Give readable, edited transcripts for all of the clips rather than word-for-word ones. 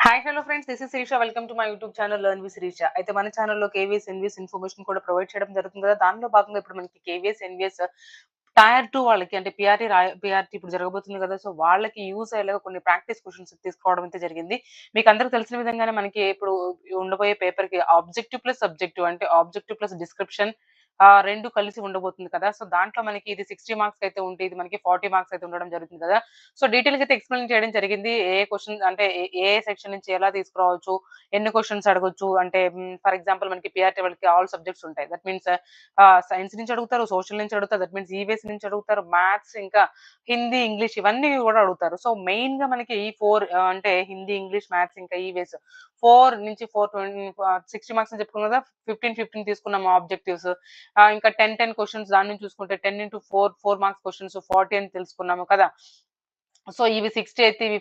Hi hello friends, this is Shirisha. Welcome to my YouTube channel learn with Shirisha. అయితే మన ఛానల్లో KVS NVS information కూడా provide చేయడం జరుగుతుంది కదా. దానిలో భాగంగా ఇప్పుడు మనకి కేవీఎస్ ఎన్విఎస్ టైర్ 2 వాళ్ళకి అంటే పిఆర్టీ ఇప్పుడు జరగబోతుంది కదా. సో వాళ్ళకి యూజ్ అయ్యేలాగా కొన్ని ప్రాక్టీస్ క్వశ్చన్స్ తీసుకోవడం అయితే జరిగింది. మీకు అందరికి తెలిసిన విధంగానే మనకి ఇప్పుడు ఉండబోయే పేపర్ కి ఆబ్జెక్టివ్ ప్లస్ సబ్జెక్టివ్ అంటే ఆబ్జెక్టివ్ ప్లస్ డిస్క్రిప్షన్ 2 కలిసి ఉండబోతుంది కదా. సో దాంట్లో మనకి ఇది 60 మార్క్స్ అయితే ఉంటే ఇది మనకి 40 మార్క్స్ అయితే ఉండడం జరుగుతుంది కదా. సో డీటెయిల్‌గా అయితే ఎక్స్‌ప్లెయిన్ చేయడం జరిగింది. ఏ క్వెషన్ అంటే ఏ సెక్షన్ నుంచి ఎలా తీసుకురావచ్చు, ఎన్ని క్వెషన్స్ అడగొచ్చు అంటే ఫర్ ఎగ్జాంపుల్ మనకి పీఆర్టీ వాళ్ళకి ఆల్ సబ్జెక్ట్స్ ఉంటాయి. దట్ మీన్స్ సైన్స్ నుంచి అడుగుతారు, సోషల్ నుంచి అడుగుతారు, దట్ మీన్స్ ఈవీఎస్ నుంచి అడుగుతారు, మ్యాథ్స్ ఇంకా హిందీ, ఇంగ్లీష్ ఇవన్నీ కూడా అడుగుతారు. సో మెయిన్‌గా మనకి ఈ 4 అంటే హిందీ, ఇంగ్లీష్, మ్యాథ్స్ ఇంకా ఈవీఎస్ 4 నుంచి 60 మార్క్స్ అని చెప్పుకున్నాం కదా. 15, 15 తీసుకున్నాము ఆబ్జెక్టివ్స్. ఇంకా 10, 10 క్వెషన్స్ దాని నుంచి చూసుకుంటే 10 ఇంటూ 4 మార్క్స్ క్వెషన్స్ 40 అని తెలుసుకున్నాము కదా. సో ఇవి 60 అయితే ఇవి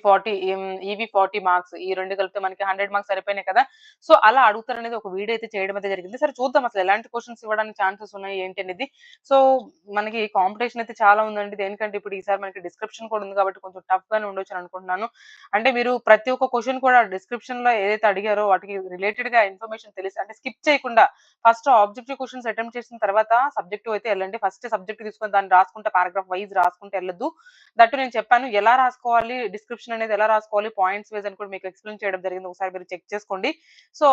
40 మార్క్స్. ఈ 2 కలిపితే మనకి 100 మార్క్స్ సరిపోయినాయి కదా. సో అలా అడుగుతారనేది ఒక వీడియో అయితే చేయడం అయితే జరిగింది. సరే చూద్దాం అసలు ఎలాంటి క్వెషన్స్ ఇవ్వడానికి ఛాన్సెస్ ఉన్నాయి ఏంటి అనేది. సో మనకి కాంపిటీషన్ అయితే చాలా ఉందండి. దేనికంటే ఇప్పుడు ఈసారి మనకి డిస్క్రిప్షన్ కూడా ఉంది కాబట్టి కొంచెం టఫ్ గానే ఉండొచ్చు అని అనుకుంటున్నాను. అంటే మీరు ప్రతి ఒక్క క్వెషన్ కూడా డిస్క్రిప్షన్ లో ఏదైతే అడిగారో వాటికి రిలేటెడ్ గా ఇన్ఫర్మేషన్ తెలిసి అంటే స్కిప్ చేయకుండా ఫస్ట్ ఆబ్జెక్టివ్ క్వెషన్స్ అటెంప్ట్ చేసిన తర్వాత సబ్జెక్టివ్ అయితే వెళ్ళండి. ఫస్ట్ సబ్జెక్ట్ తీసుకొని దాన్ని రాసుకుంటే పారాగ్రాఫ్ వైజ్ రాసుకుంటే వెళ్ళొద్దు. దట్టు నేను చెప్పాను ఎలా రాసుకోవాలి, డిస్క్రిప్షన్ అనేది ఎలా రాసుకోవాలి, పాయింట్స్ వైజ్ అని కూడా మీకు ఎక్స్‌ప్లెయిన్ చేయడం జరిగింది. ఒకసారి మీరు చెక్ చేసుకోండి. సో,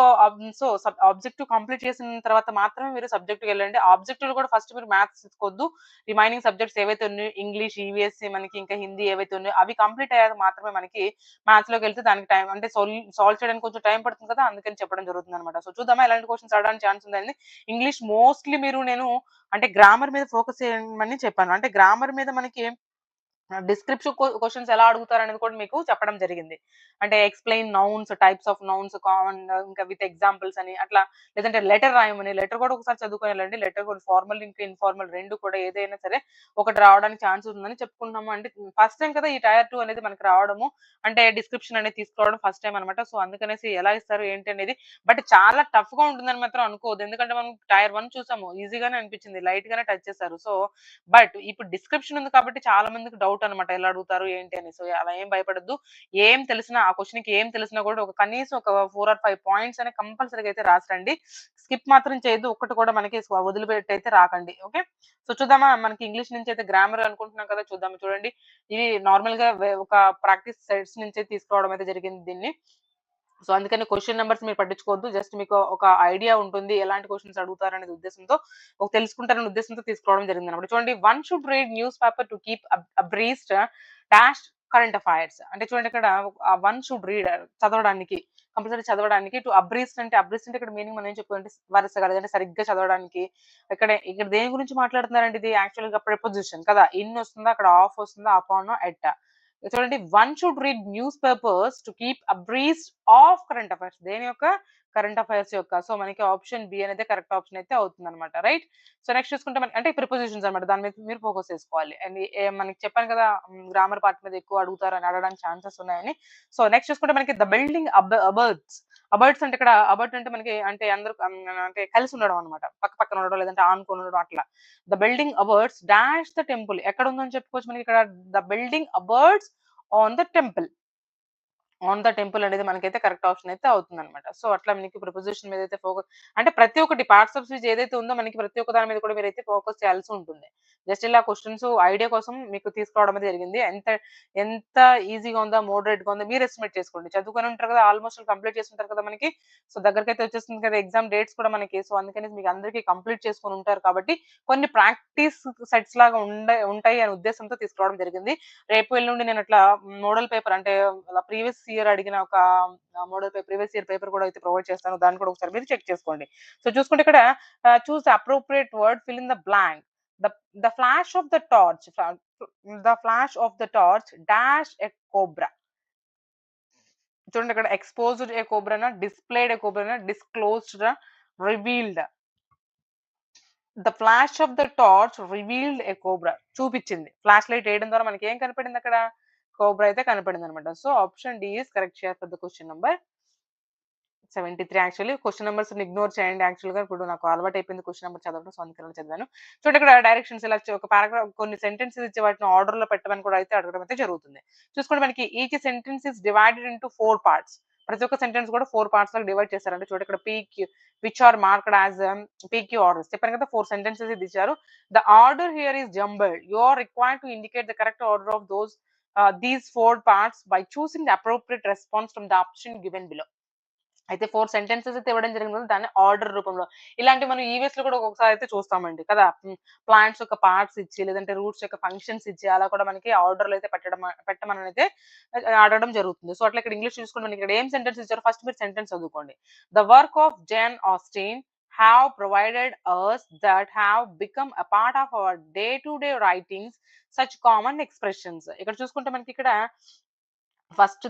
ఆబ్జెక్టివ్ కంప్లీట్ చేసిన తర్వాత మాత్రమే మీరు సబ్జెక్ట్‌కెళ్ళండి. ఆబ్జెక్టివ్‌లో కూడా ఫస్ట్ మీరు మ్యాథ్స్ తీసుకోవద్దు. రిమైనింగ్ సబ్జెక్ట్స్ ఏవైతే ఉన్నాయో ఇంగ్లీష్, ఈవీఎస్ మనకి ఇంకా హిందీ ఏవైతే ఉన్నాయో అవి కంప్లీట్ అయ్యాక మాత్రమే మనకి మ్యాథ్స్‌లోకెళ్తే దానికి టైం అంటే సాల్వ్ చేయడానికి కొంచెం టైం పడుతుంది కదా. అందుకని చెప్పడం జరుగుతుందన్నమాట. సో, చూద్దామా ఎలాంటి క్వెషన్స్ అడగడానికి ఛాన్స్ ఉందని. ఇంగ్లీష్ మోస్ట్‌లీ నేను అంటే గ్రామర్ మీద ఫోకస్ చేయమని చెప్పాను. అంటే గ్రామర్ మీద మనకి డిస్క్రిప్షన్ క్వెషన్స్ ఎలా అడుగుతారనేది కూడా మీకు చెప్పడం జరిగింది. అంటే explain nouns, types of nouns ఇంకా విత్ ఎగ్జాంపుల్స్ అని అట్లా లేదంటే లెటర్ రాయమని లెటర్ కూడా ఒకసారి చదువుకొని వెళ్ళండి. లెటర్ కూడా ఫార్మల్ ఇంకా ఇన్ఫార్మల్ 2 కూడా ఏదైనా సరే ఒకటి రావడానికి ఛాన్స్ ఉందని చెప్పుకుంటున్నాము. అంటే ఫస్ట్ టైమ్ కదా ఈ టైర్ 2 అనేది మనకి రావడము. అంటే డిస్క్రిప్షన్ అనేది తీసుకోవడం ఫస్ట్ టైమ్ అన్నమాట. సో అందుకనేసి ఎలా ఇస్తారు ఏంటి అనేది బట్ చాలా టఫ్‌గా ఉంటుందని మాత్రం అనుకోవద్దు. ఎందుకంటే మనం టైర్ 1 చూసాము. ఈజీగానే అనిపించింది. లైట్ గానే టచ్ చేశారు. సో బట్ ఇప్పుడు డిస్క్రిప్షన్ ఉంది కాబట్టి చాలా మందికి డౌట్ అన్నమాట. ఎలా అడుగుతారు ఏంటి అని. సో అలా ఏం భయపడొద్దు. ఏం తెలిసినా ఆ క్వెషన్‌కి ఏం తెలిసినా కూడా కనీసం ఒక 4 ఆర్ 5 పాయింట్స్ అనేవి కంపల్సరీగా అయితే రాసిరండి. స్కిప్ మాత్రం చేయొద్దు. ఒక్కటి కూడా మనకి వదిలిపెట్టి అయితే రాకండి. ఓకే. సో చూద్దామా మనకి ఇంగ్లీష్ నుంచి అయితే గ్రామర్ అనుకుంటున్నాం కదా. చూద్దాం చూడండి. ఇది నార్మల్‌గా ఒక ప్రాక్టీస్ సెట్స్ నుంచి తీసుకోవడం అయితే జరిగింది దీన్ని. సో అందుకని క్వెషన్ నంబర్స్ మీరు పట్టించుకోవద్దు. జస్ట్ మీకు ఒక ఐడియా ఉంటుంది. ఎలాంటి క్వెషన్స్ అడుగుతారనే ఉద్దేశంతో తెలుసుకుంటారనే ఉద్దేశంతో తీసుకోవడం జరిగిందన్నమాట. చూడండి one should read newspaper to keep abreast dash current affairs. అంటే చూడండి ఇక్కడ వన్ షుడ్ రీడ్ చదవడానికి కంపల్సరీ చదవడానికి టు అబ్రీస్ట్ అంటే ఇక్కడ మీనింగ్ మనం ఏం చెప్పుకోవాలంటే వరుసగా లేదంటే సరిగ్గా చదవడానికి. ఇక్కడ దేని గురించి మాట్లాడుతున్నారంటే ఇది యాక్చువల్‌గా ప్రిపోజిషన్ కదా. ఇన్ వస్తుందా, అక్కడ ఆఫ్ వస్తుందా, అపాన్, ఎట్. చూడండి one should read newspapers to keep abreast of current affairs. దేని యొక్క కరెంట్ అఫైర్స్ యొక్క. సో మనకి ఆప్షన్ బి అనేది కరెక్ట్ ఆప్షన్ అయితే అవుతుందన్నమాట. రైట్. సో నెక్స్ట్ చూసుకుంటే అంటే ప్రిపోజిషన్స్ అన్నమాట. దాని మీద మీరు ఫోకస్ చేసుకోవాలి. అండ్ మనకి చెప్పాను కదా గ్రామర్ పార్ట్ మీద ఎక్కువ అడుగుతారని అడగడానికి ఛాన్సెస్ ఉన్నాయని. సో నెక్స్ట్ చూసుకుంటే మనకి ద బిల్డింగ్ అబర్డ్స్. అబర్డ్స్ అంటే ఇక్కడ అబర్డ్ అంటే మనకి అంటే అందరూ అంటే కలిసి ఉండడం అన్నమాట. పక్క పక్కన ఉండడం లేదంటే ఆనుకొని ఉండడం అట్లా. The building abuts dash the temple. ఎక్కడ ఉందని చెప్పుకోవచ్చు మనకి ఇక్కడ the building abuts on the temple. On the temple అనేది మనకైతే కరెక్ట్ ఆప్షన్ అయితే అవుతుందన్నమాట. సో అట్లా మీకు ప్రిపోజిషన్ మీద అయితే ఫోకస్ అంటే ప్రతి ఒక్కటి పార్ట్స్ ఆఫ్ స్పీచ్ ఏదైతే ఉందో మనకి ప్రతి ఒక్క దాని మీద కూడా మీరైతే ఫోకస్ చేయాల్సి ఉంటుంది. జస్ట్ ఇలా క్వెషన్స్ ఐడియా కోసం మీకు తీసుకురావడం అనేది జరిగింది. ఎంత ఎంత ఈజీగా ఉందా, మోడరేట్‌గా ఉందా మీరు ఎస్టిమేట్ చేసుకోండి. చదువుకొని ఉంటారు కదా, ఆల్మోస్ట్ కంప్లీట్ చేసుంటారు కదా మనకి. సో దగ్గరకైతే వచ్చేస్తుంది కదా ఎగ్జామ్ డేట్స్ కూడా మనకి. సో అందుకని మీకు అందరికీ కంప్లీట్ చేసుకొని ఉంటారు కాబట్టి కొన్ని ప్రాక్టీస్ సెట్స్ లాగా ఉంటాయి అనే ఉద్దేశంతో తీసుకురావడం జరిగింది. రేపు ఎల్లుండి నేను అట్లా మోడల్ పేపర్ అంటే ప్రీవియస్ ఇయర్ అడిగిన ఒక ప్రీవియస్ ఇయర్ పేపర్ కూడా అయితే ప్రొవైడ్ చేస్తాను. దాన్ని కూడా ఒకసారి మీరు చెక్ చేసుకోండి. సో చూసుకుంటే ఇక్కడ choose the appropriate word fill in the blank. The the flash of the torch dash a cobra. చూడండి ఇక్కడ ఎక్స్‌పోజ్డ్ ఏ కోబ్రానా, డిస్‌ప్లేడ్ ఏ కోబ్రానా, disclosed, revealed. The flash of the torch revealed a cobra. చూపించింది. Flash light వేయడం ద్వారా మనకి ఏం కనపడింది అక్కడ? కోబ్రా అయితే కనపడిందన్నమాట. So option D is correct share for the question number 73 actually question నంబర్స్‌ని ఇగ్నోర్ చేయండి. యాక్చువల్‌గా ఇప్పుడు నాకు అలవాటైపోయింది క్వెషన్ నంబర్ చదవడం. సో, అందుకని చదివాను. చూడండి ఇక్కడ డైరెక్షన్స్ ఇలా ఒక పారాగ్రాఫ్ కొన్ని సెంటెన్సెస్ ఇచ్చి వాటిని ఆర్డర్‌లో పెట్టమని కూడా అయితే అడగడం అయితే జరుగుతుంది. చూసుకోండి మనకి each sentence is divided into 4 parts. ప్రతి ఒక్క సెంటెన్స్ కూడా 4 పార్ట్స్‌లో డివైడ్ చేశారండి. చూడండి ఇక్కడ PQ which are marked as PQ orders. చెప్పాను కదా 4 సెంటెన్సెస్ ఇది ఇచ్చారు. The order here is jumbled. You are required to indicate the correct order of these 4 parts by choosing the appropriate response from the option given below. అయితే 4 sentences అయితే ఇవ్వడం జరిగింది కదా! దాన్ని ఆర్డర్ రూపంలో. ఇలాంటివి మనం ఈవీఎస్‌లో కూడా ఒక్కొక్కసారి అయితే చూస్తామండి కదా! ప్లాంట్స్ యొక్క పార్ట్స్ ఇచ్చి, లేదంటే రూట్స్ యొక్క ఫంక్షన్స్ ఇచ్చి, అలా కూడా మనకి ఆర్డర్‌లో అయితే పెట్టమనైతే అడగడం జరుగుతుంది. సో, అట్లా ఇక్కడ ఇంగ్లీష్ చూసుకుంటే మనకి ఇక్కడ ఏం సెంటెన్స్ ఇచ్చారో ఫస్ట్ మీరు సెంటెన్స్ చదువుకోండి. The work of Jane Austen have provided us that have become a part of our day to day writings such common expressions. ఇక్కడ చూసుకుంటే మనకి ఇక్కడ first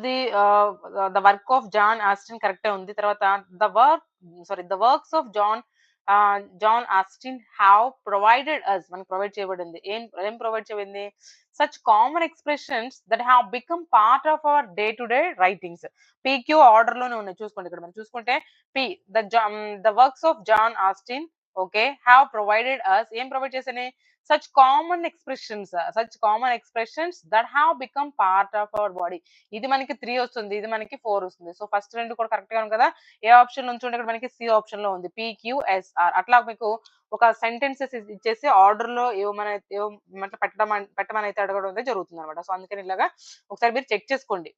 the work of John Austin కరెక్టే ఉంది. తర్వాత the works of John Austin have provided us మనకు provide చేయబడింది. ఏం ప్రొవైడ్ చేయబడింది? Such common expressions that have become part of our day to day writings. PQ order లోనే ఉన్నాయి చూసుకోండి. ఇక్కడ మనం చూసుకుంటే P the works of John Austin okay have provided us ఏం ప్రొవైడ్ చేసాయి? Such common expressions that have become part of our body. ఇది మనకి 3 వస్తుంది. ఇది మనకి 4 వస్తుంది. సో, ఫస్ట్ 2 కూడా కరెక్ట్ గా ఉంది కదా! ఏ ఆప్షన్ నుంచి చూడండి ఇక్కడ మనకి సి ఆప్షన్ లో ఉంది. పీక్యూఎస్ఆర్ అట్లా మీకు ఒక సెంటెన్సెస్ ఇచ్చేసి ఆర్డర్ లో ఏమంటే పెట్టమని అయితే అడగడం అయితే జరుగుతుందన్నమాట. సో, అందుకని ఇలాగా ఒకసారి మీరు చెక్ చేసుకోండి.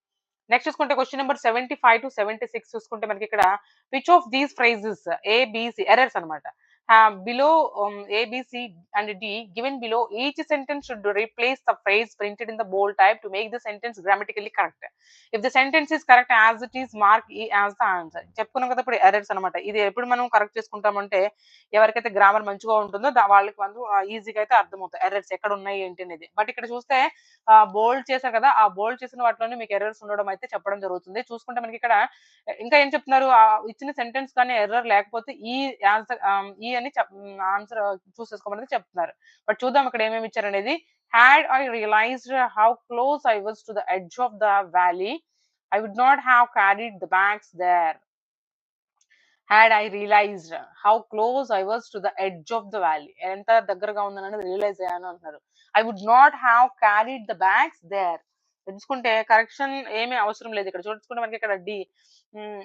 నెక్స్ట్ చూసుకుంటే క్వెషన్ నంబర్ 75-76 చూసుకుంటే మనకి ఇక్కడ which of these phrases ABC errors అన్నమాట. Below A, B, C and D given below, each sentence should replace the phrase printed in the bold type to make the sentence grammatically correct. If the sentence is correct as it is, mark E as the answer. చెప్పుకున్నాం కదా ఇప్పుడు errors అన్నమాట. ఇది ఎప్పుడు మనం correct చేసుకుంటామంటే ఎవరికైతే grammar మంచిగా ఉంటుందో వాళ్ళకి ఈజీగా అయితే అర్థమవుతాయి ఎర్రర్స్ ఎక్కడ ఉన్నాయి ఏంటి అనేది. బట్ ఇక్కడ చూస్తే బోల్డ్ చేశారు కదా! ఆ బోల్డ్ చేసిన వాటిలోనే మీకు ఎర్రర్స్ ఉండడం అయితే చెప్పడం జరుగుతుంది. చూసుకుంటే మనకి ఇక్కడ ఇంకా ఏం చెప్తున్నారు? ఇచ్చిన సెంటెన్స్ కానీ ఎర్రర్ లేకపోతే ఈ అని ఆన్సర్ చూస్ చేసుకోమని చెప్తున్నారు. బట్ చూద్దాం ఇక్కడ ఏమేమి ఇచ్చారనేది. Had I realized how close I was to the edge of the valley I would not have carried the bags there. Had I realized how close I was to the edge of the valley ఎంత దగ్గరగా ఉందనేది realize అయ్యాను అంటున్నారు. I would not have carried the bags there. చూసుకుంటే correction ఏమీ అవసరం లేదు. ఇక్కడ చూసుకుంటే మనకి ఇక్కడ డి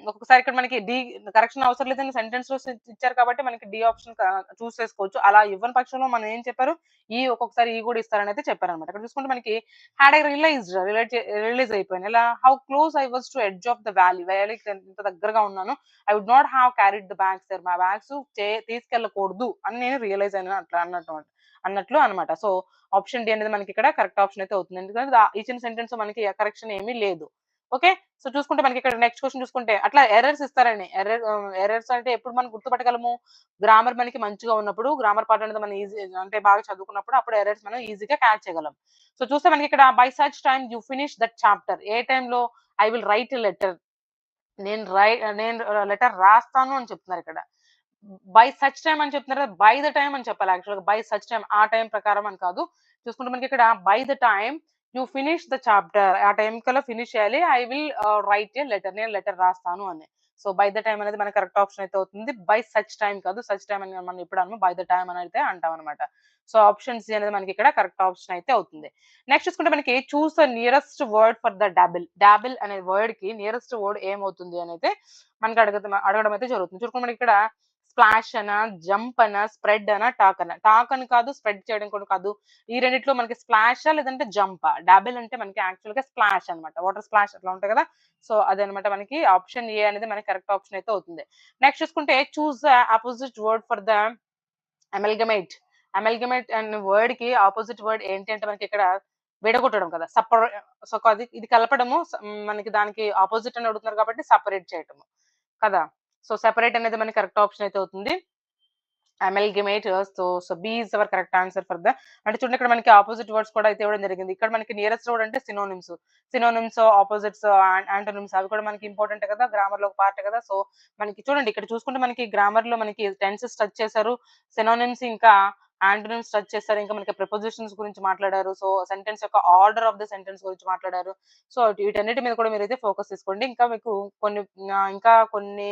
ఒక్కొక్కసారి ఇక్కడ మనకి డి కరెక్షన్ అవసరం లేదని సెంటెన్స్ లో ఇచ్చారు కాబట్టి మనకి డి ఆప్షన్ చూస్ చేసుకోవచ్చు. అలా ఇవ్వని పక్షంలో మనం ఏం చెప్పారు? ఈ ఒక్కొక్కసారి ఈ కూడా ఇస్తారని అయితే చెప్పారనమాట. ఇక్కడ చూసుకుంటే మనకి హ్యాడ్ ఐ రిలీజ్ అయిపోయాను. ఇలా how close I was to edge of the వ్యాలీకి ఎంత దగ్గరగా ఉన్నాను. I would not have carried the bags there. మా బ్యాగ్స్ తీసుకెళ్ళకూడదు అని నేను రియలైజ్ అయినా అట్లా అన్నట్లు అనమాట. సో, ఆప్షన్ డి అనేది మనకి ఇక్కడ కరెక్ట్ ఆప్షన్ అయితే అవుతుంది. ఎందుకంటే ఇచ్చిన సెంటెన్స్ మనకి కరెక్షన్ ఏమీ లేదు. ఓకే. సో, చూసుకుంటే మనకి ఇక్కడ నెక్స్ట్ క్వెషన్ చూసుకుంటే అట్లా ఎర్రర్స్ ఇస్తారండి. ఎర్రర్స్ అంటే ఎప్పుడు మనం గుర్తుపట్టగలము? గ్రామర్ మనకి మంచిగా ఉన్నప్పుడు, గ్రామర్ పార్ట్ అనేది మనం ఈజీ అంటే బాగా చదువుకున్నప్పుడు అప్పుడు ఎర్రర్స్ మనం ఈజీగా క్యాచ్ చేయగలం. సో, చూస్తే మనకి ఇక్కడ by such time you finish that chapter. ఏ టైంలో I will write a letter. నేను లెటర్ రాస్తాను అని చెప్తున్నారు ఇక్కడ. బై సచ్ టైమ్ అని చెప్తున్నారు కదా! బై ద టైమ్ అని చెప్పాలి యాక్చువల్‌గా. బై సచ్ టైమ్ ఆ టైం ప్రకారం అని కాదు. చూసుకుంటే మనకి ఇక్కడ by the time you finish the chapter. ఆ టైం కల్లా ఫినిష్ చేయాలి. I will write a letter. నేను లెటర్ రాస్తాను అని. సో, బై ద టైమ్ అనేది మనకి కరెక్ట్ ఆప్షన్ అయితే అవుతుంది. బై సచ్ టైమ్ కాదు. సచ్ టైమ్ అని మనం ఎప్పుడు అనము. బై ద టైమ్ అని అయితే అంటామనమాట. సో, ఆప్షన్ సి అనేది మనకి ఇక్కడ కరెక్ట్ ఆప్షన్ అయితే అవుతుంది. నెక్స్ట్ చూసుకుంటే మనకి choose the nearest word for the dabble. Dabble అనే వర్డ్ కి నియరెస్ట్ వర్డ్ ఏమవుతుంది అనేది మనకి అడగడం అయితే జరుగుతుంది. చూసుకుంటే మనకి ఇక్కడ స్ప్లాష్ అనా, జంప్ అనా, స్ప్రెడ్ అనా, టాక్ అనా. టాక్ అని కాదు, స్ప్రెడ్ చేయడం కూడా కాదు. ఈ రెండిట్లో మనకి స్ప్లాషా లేదంటే జంపా? డాబిల్ అంటే మనకి యాక్చువల్‌గా స్ప్లాష్ అన్నమాట. వాటర్ స్ప్లాష్ అట్లా ఉంటాయి కదా! సో, అదనమాట మనకి ఆప్షన్ ఏ అనేది మనకి కరెక్ట్ ఆప్షన్ అయితే అవుతుంది. నెక్స్ట్ చూసుకుంటే choose the opposite word for the amalgamate. Amalgamate అనే వర్డ్ కి అపోజిట్ వర్డ్ ఏంటి అంటే మనకి ఇక్కడ విడగొట్టడం కదా! సో, ఇది కలపడము మనకి దానికి అపోజిట్ అని అడుగుతున్నారు కాబట్టి సెపరేట్ చేయటము కదా! సో, సెపరేట్ అనేది మనకి కరెక్ట్ ఆప్షన్ అయితే అవుతుంది. Amalgamate. So B is our correct answer for the అంటే చూడండి ఇక్కడ మనకి అపోజిట్ వర్డ్స్ కూడా అయితే ఇవ్వడం జరిగింది. ఇక్కడ మనకి నియరెస్ట్ వర్డ్ అంటే సినోనిమ్స్, ఆపోజిట్స్, యాంటోనిమ్స్ అవి కూడా మనకి ఇంపార్టెంట్ కదా! గ్రామర్ లో ఒక పార్ట్ కదా! సో, మనకి చూడండి ఇక్కడ చూసుకుంటే మనకి గ్రామర్ లో మనకి టెన్సెస్ టచ్ చేశారు. సినోనిమ్స్ ఇంకా యాంటోనిమ్స్ టచ్ చేస్తారు. ఇంకా మనకి ప్రిపోజిషన్స్ గురించి మాట్లాడారు. సో, సెంటెన్స్ యొక్క ఆర్డర్ ఆఫ్ ద సెంటెన్స్ గురించి మాట్లాడారు. సో, వీటన్నిటి మీద కూడా మీరైతే ఫోకస్ తీసుకోండి. ఇంకా మీకు కొన్ని ఇంకా కొన్ని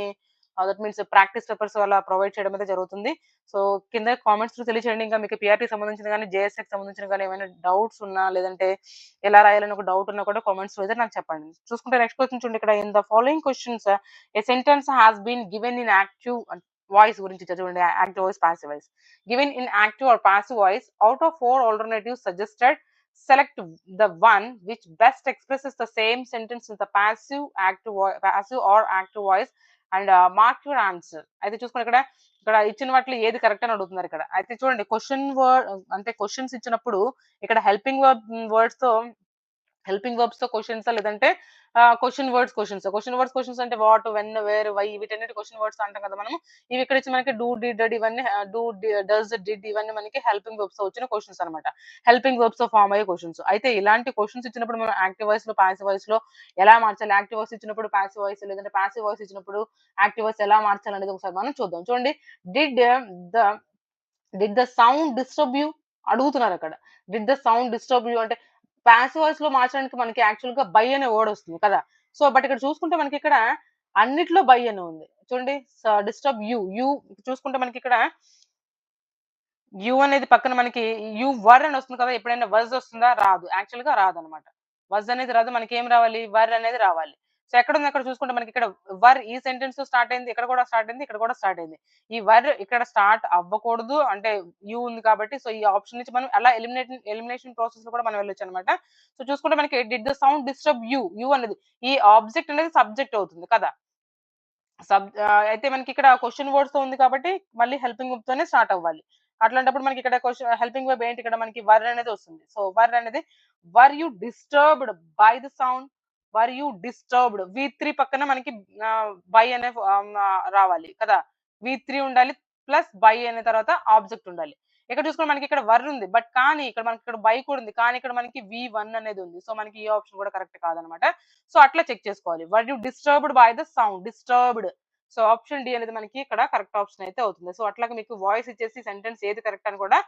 దట్ మీన్స్ ప్రాక్టీస్ పేపర్స్ అలా ప్రొవైడ్ చేయడం అయితే జరుగుతుంది. సో, కింద కామెంట్స్‌లో తెలియచేయండి. ఇంకా మీకు పీఆర్‌టీకి సంబంధించిన గాని, జేఎస్‌కి సంబంధించిన గాని ఏమైనా డౌట్స్ ఉన్నా, లేదంటే ఎలా రాయాలని ఒక డౌట్ ఉన్నా కూడా కామెంట్స్‌లో అయితే నాకు చెప్పండి. చూసుకుంటే నెక్స్ట్ క్వెషన్ చూడండి ఇక్కడ. In the following questions a sentence has been given in active voice గురించి చూడండి. Active voice, passive voice. Given in active or passive voice, out of 4 alternatives suggested, select the one which best expresses the same sentence with the passive or active voice and mark your answer. అయితే చూసుకోండి ఇక్కడ ఇక్కడ ఇచ్చిన వాటిలో ఏది correct అని అడుగుతున్నారు ఇక్కడ. అయితే చూడండి క్వెషన్ వర్డ్ అంటే క్వెషన్స్ ఇచ్చినప్పుడు ఇక్కడ హెల్పింగ్ వర్బ్స్ తో క్వెషన్స్ లేదంటే క్వెషన్ వర్డ్స్ అంటే వాట్, వెన్, వేర్, వై వీటన్నిటి క్వెషన్ వర్డ్స్ అంటాం కదా మనం. ఇవి ఇక్కడ ఇచ్చి మనకి డూ, డిడ్, డడ్ ఇవన్నీ డస్, డిడ్ ఇవన్నీ మనకి హెల్పింగ్ వర్బ్స్ తో వచ్చిన క్వెషన్స్ అన్నమాట. హెల్పింగ్ వర్బ్స్ తో ఫామ్ అయ్యే క్వెషన్స్. అయితే ఇలాంటి క్వెషన్స్ ఇచ్చినప్పుడు మనం యాక్టివ్ వాయిస్ లో, పాసివ్ వాయిస్ లో ఎలా మార్చాలి? యాక్టివ్ వాయిస్ ఇచ్చినప్పుడు పాసివ్ వాయిస్, లేదంటే పాసివ్ వాయిస్ ఇచ్చినప్పుడు యాక్టివ్ వాయిస్ ఎలా మార్చాలి అనేది ఒకసారి మనం చూద్దాం. చూడండి, did the did the sound disturb you అడుగుతున్నారు అక్కడ. Did the sound disturb you అంటే పాసివ్ వాయిస్ లో మార్చడానికి మనకి యాక్చువల్ గా బై అనే వర్డ్ వస్తుంది కదా. సో బట్ ఇక్కడ చూసుకుంటే మనకి ఇక్కడ అన్నిట్లో బై అని ఉంది. చూడండి, డిస్టర్బ్ యూ చూసుకుంటే మనకి ఇక్కడ యు అనేది పక్కన మనకి యు వర్ అని వస్తుంది కదా. ఎప్పుడైనా వజ్ వస్తుందా? రాదు. యాక్చువల్ గా రాదనమాట. వజ్ అనేది రాదు. మనకి ఏం రావాలి? వర్ అనేది రావాలి. సో ఎక్కడుంది? అక్కడ చూసుకుంటే మనకి ఇక్కడ వర్ ఈ సెంటెన్స్ తో స్టార్ట్ అయింది. ఇక్కడ కూడా స్టార్ట్ అయింది. ఇక్కడ కూడా స్టార్ట్ అయింది. ఈ వర్ ఇక్కడ స్టార్ట్ అవ్వకూడదు అంటే యు ఉంది కాబట్టి. సో ఈ ఆప్షన్ నుంచి మనం అలా ఎలిమినేషన్ ప్రాసెస్ లో కూడా మనం వెళ్ళొచ్చు అనమాట. సో చూసుకుంటే మనకి did the sound disturb you అనేది ఈ ఆబ్జెక్ట్ అనేది సబ్జెక్ట్ అవుతుంది కదా. అయితే మనకి ఇక్కడ క్వెషన్ వర్డ్స్ తో ఉంది కాబట్టి మళ్ళీ హెల్పింగ్ వర్బ్ తోనే స్టార్ట్ అవ్వాలి. అట్లాంటప్పుడు మనకి ఇక్కడ హెల్పింగ్ వర్బ్ ఏంటి? ఇక్కడ మనకి వర్ అనేది వస్తుంది. సో వర్ అనేది వర్ you disturbed by the sound, were you disturbed V3 పక్కన మనకి బై అనే రావాలి కదా. V3 ఉండాలి ప్లస్ బై అనే తర్వాత ఆబ్జెక్ట్ ఉండాలి. ఇక్కడ చూసుకుంటే మనకి ఇక్కడ వర్ ఉంది. బట్ కానీ ఇక్కడ మనకి ఇక్కడ బై కూడా ఉంది. కానీ ఇక్కడ మనకి V1 అనేది ఉంది. సో మనకి ఈ ఆప్షన్ కూడా కరెక్ట్ కాదనమాట. సో అట్లా చెక్ చేసుకోవాలి. Were you disturbed by the sound, disturbed. So option D అనేది మనకి ఇక్కడ కరెక్ట్ ఆప్షన్ అయితే అవుతుంది. సో అట్లాగే మీకు వాయిస్ ఇచ్చేసి సెంటెన్స్ ఏది కరెక్ట్ అని కూడా